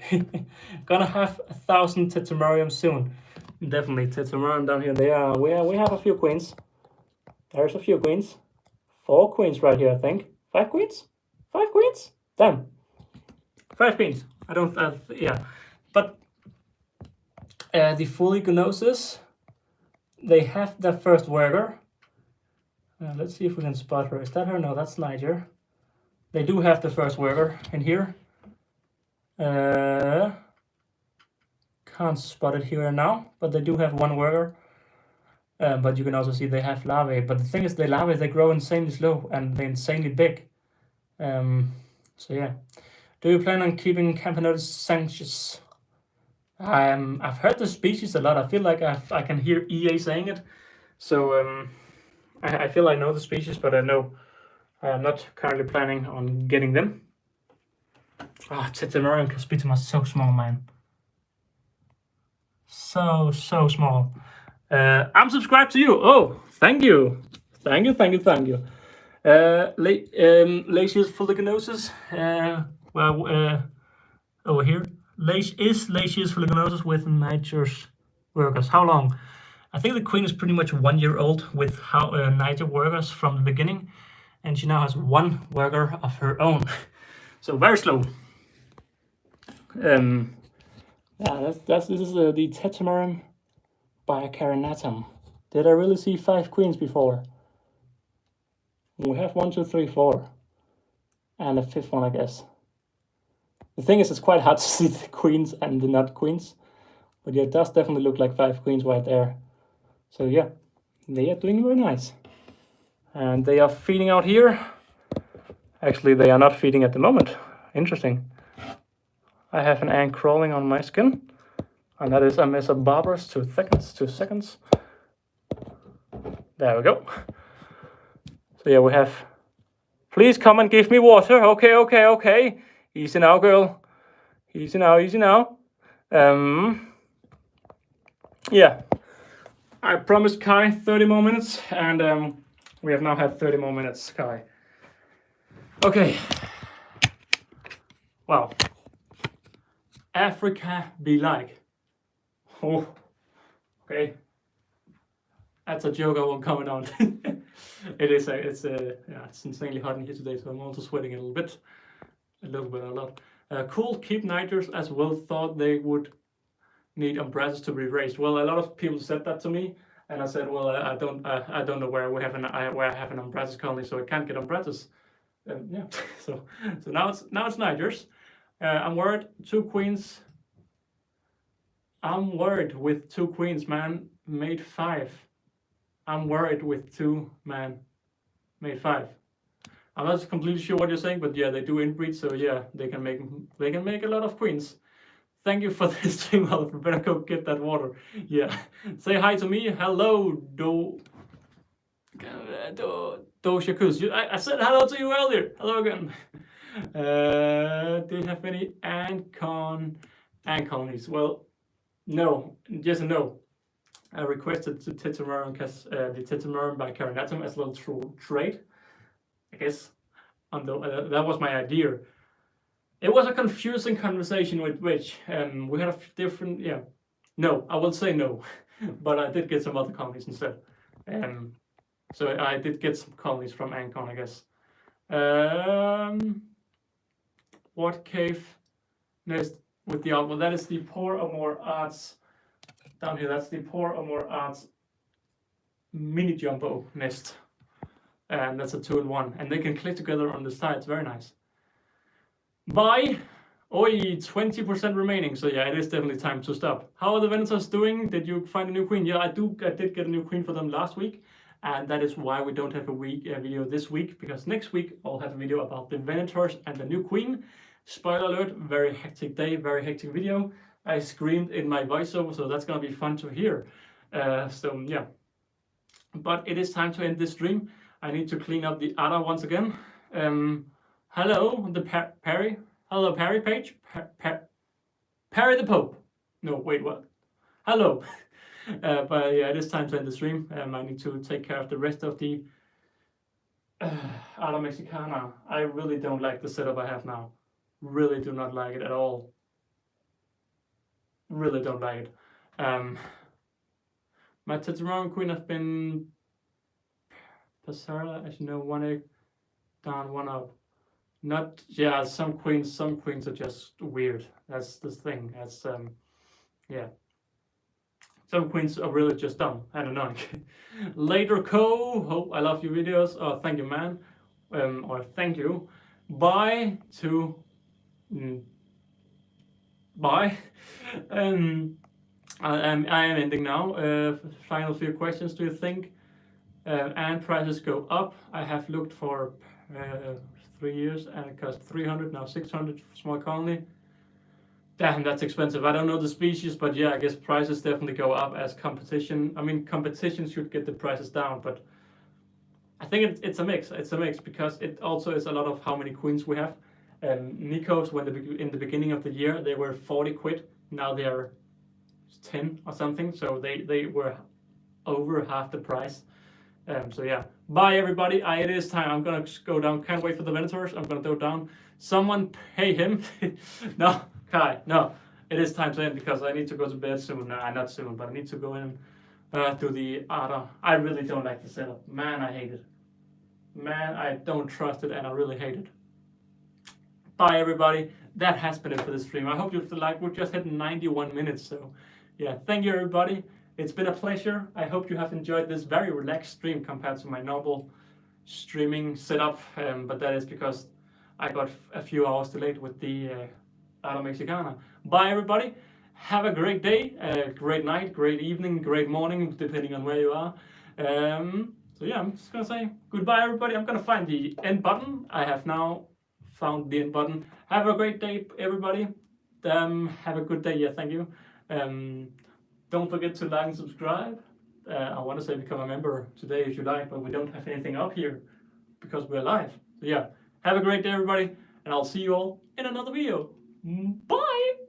Gonna have 1,000 Tetromerium soon. Definitely, Tetromerium down here. We have a few queens. There's a few queens. 4 queens right here, I think. 5 queens? 5 queens? Damn. 5 queens. I don't, yeah. But the Fulignosis, they have their first worker. Let's see if we can spot her. Is that her? No, that's Niger. They do have the first worker in here. Can't spot it here and now, but they do have 1 worker. But you can also see they have larvae. But the thing is, the larvae, they grow insanely slow and they're insanely big. So yeah. Do you plan on keeping Camponotus sanctious? I've heard the species a lot. I feel like I can hear EA saying it. So I feel I know the species, but I know I am not currently planning on getting them. Tetromerium caspitum is so small, man. So small. I'm subscribed to you. Oh, thank you. Lacius fuliginosus. Over here. Lacius fuliginosus with Niger's workers. How long? I think the queen is pretty much 1 year old with Niger workers from the beginning. And she now has 1 worker of her own. So very slow. Yeah, this is the Tetromerium bicarinatum. Did I really see 5 queens before? We have 1, 2, 3, 4. And a 5th one, I guess. The thing is, it's quite hard to see the queens and the not queens. But yeah, it does definitely look like 5 queens right there. So yeah, they are doing very nice. And they are feeding out here. Actually, they are not feeding at the moment. Interesting. I have an ant crawling on my skin. And that is a Mesobarbarus. 2 seconds. There we go. So yeah, we have... Please come and give me water. Okay. Easy now, girl. Easy now. Yeah. I promised Kai 30 more minutes, and we have now had 30 more minutes, Kai. Okay. Wow. Africa be like. Oh. Okay. That's a joke I won't comment on. It's insanely hot in here today, so I'm also sweating a little bit. A lot. Cool, keep niters as well. Thought they would need umbrellas to be raised. Well, a lot of people said that to me, and I said, well, I don't know where I have an umbrellas colony, so I can't get umbrellas. Yeah. So now it's niters. I'm worried. 2 queens. I'm worried with 2 queens, man. Made 5. I'm worried with 2 man. Made 5. I'm not completely sure what you're saying, but yeah, they do inbreed, so yeah, they can make a lot of queens. Thank you for this stream, Oliver. Better go get that water. Yeah. Say hi to me. Hello, Doshakus. I said hello to you earlier. Hello again. Do you have any ant colonies? Well, no. Yes and no. I requested the Tetromerium bicarinatum as a little trade. I guess that was my idea. It was a confusing conversation with which we had a different, yeah. No, I will say no, but I did get some other colonies instead. So I did get some colonies from Ancon, I guess. What cave nest with the art? Well, that is the Poor Amor Arts down here. That's the Poor Amor Arts mini jumbo nest. And that's a 2-in-1, and they can click together on the sides. Very nice. Bye. 20% remaining. So yeah, it is definitely time to stop. How are the Venators doing? Did you find a new queen? Yeah, I did get a new queen for them last week, and that is why we don't have a video this week, because next week I'll have a video about the Venators and the new queen. Spoiler alert, very hectic day, very hectic video. I screamed in my voiceover, so that's gonna be fun to hear. So yeah, but it is time to end this stream. I need to clean up the other once again. Hello, the Perry. Hello, Perry Page. Perry the Pope. No, wait, what? Hello. But yeah, it is time to end the stream. I need to take care of the rest of the Ala Mexicana. I really don't like the setup I have now. Really do not like it at all. Really don't like it. My Tetramaran Queen have been Passara, as you know, one egg down, one up. Not, yeah, some queens are just weird. That's the thing. That's yeah. Some queens are really just dumb. I don't know. Later, hope I love your videos. Oh, thank you, man. Or thank you. Bye to bye. I am ending now. Final few questions. Do you think ant prices go up? I have looked for 3 years and it cost 300, now 600 small colony. Damn, that's expensive. I don't know the species, but yeah, I guess prices definitely go up as competition. I mean, competition should get the prices down, but I think it's a mix. It's a mix because it also is a lot of how many queens we have. Nikos, in the beginning of the year, they were 40 quid. Now they are 10 or something. So they were over half the price. So yeah, bye everybody. It is time. I'm gonna go down. Can't wait for the Venators. I'm gonna go down. Someone pay him. No, Kai, no. It is time to end because I need to go to bed soon. Not soon, but I need to go in to the Ada. I really don't like the setup. Man, I hate it. Man, I don't trust it and I really hate it. Bye everybody. That has been it for this stream. I hope you feel like we're just hitting 91 minutes. So yeah, thank you everybody. It's been a pleasure. I hope you have enjoyed this very relaxed stream compared to my normal streaming setup. But that is because I got a few hours delayed with the Ala Mexicana. Bye everybody. Have a great day, great night, great evening, great morning, depending on where you are. So yeah, I'm just gonna say goodbye everybody. I'm gonna find the end button. I have now found the end button. Have a great day everybody. Have a good day. Yeah, thank you. Don't forget to like and subscribe. I want to say become a member today if you like, but we don't have anything up here because we're live. So yeah, have a great day everybody, and I'll see you all in another video. Bye!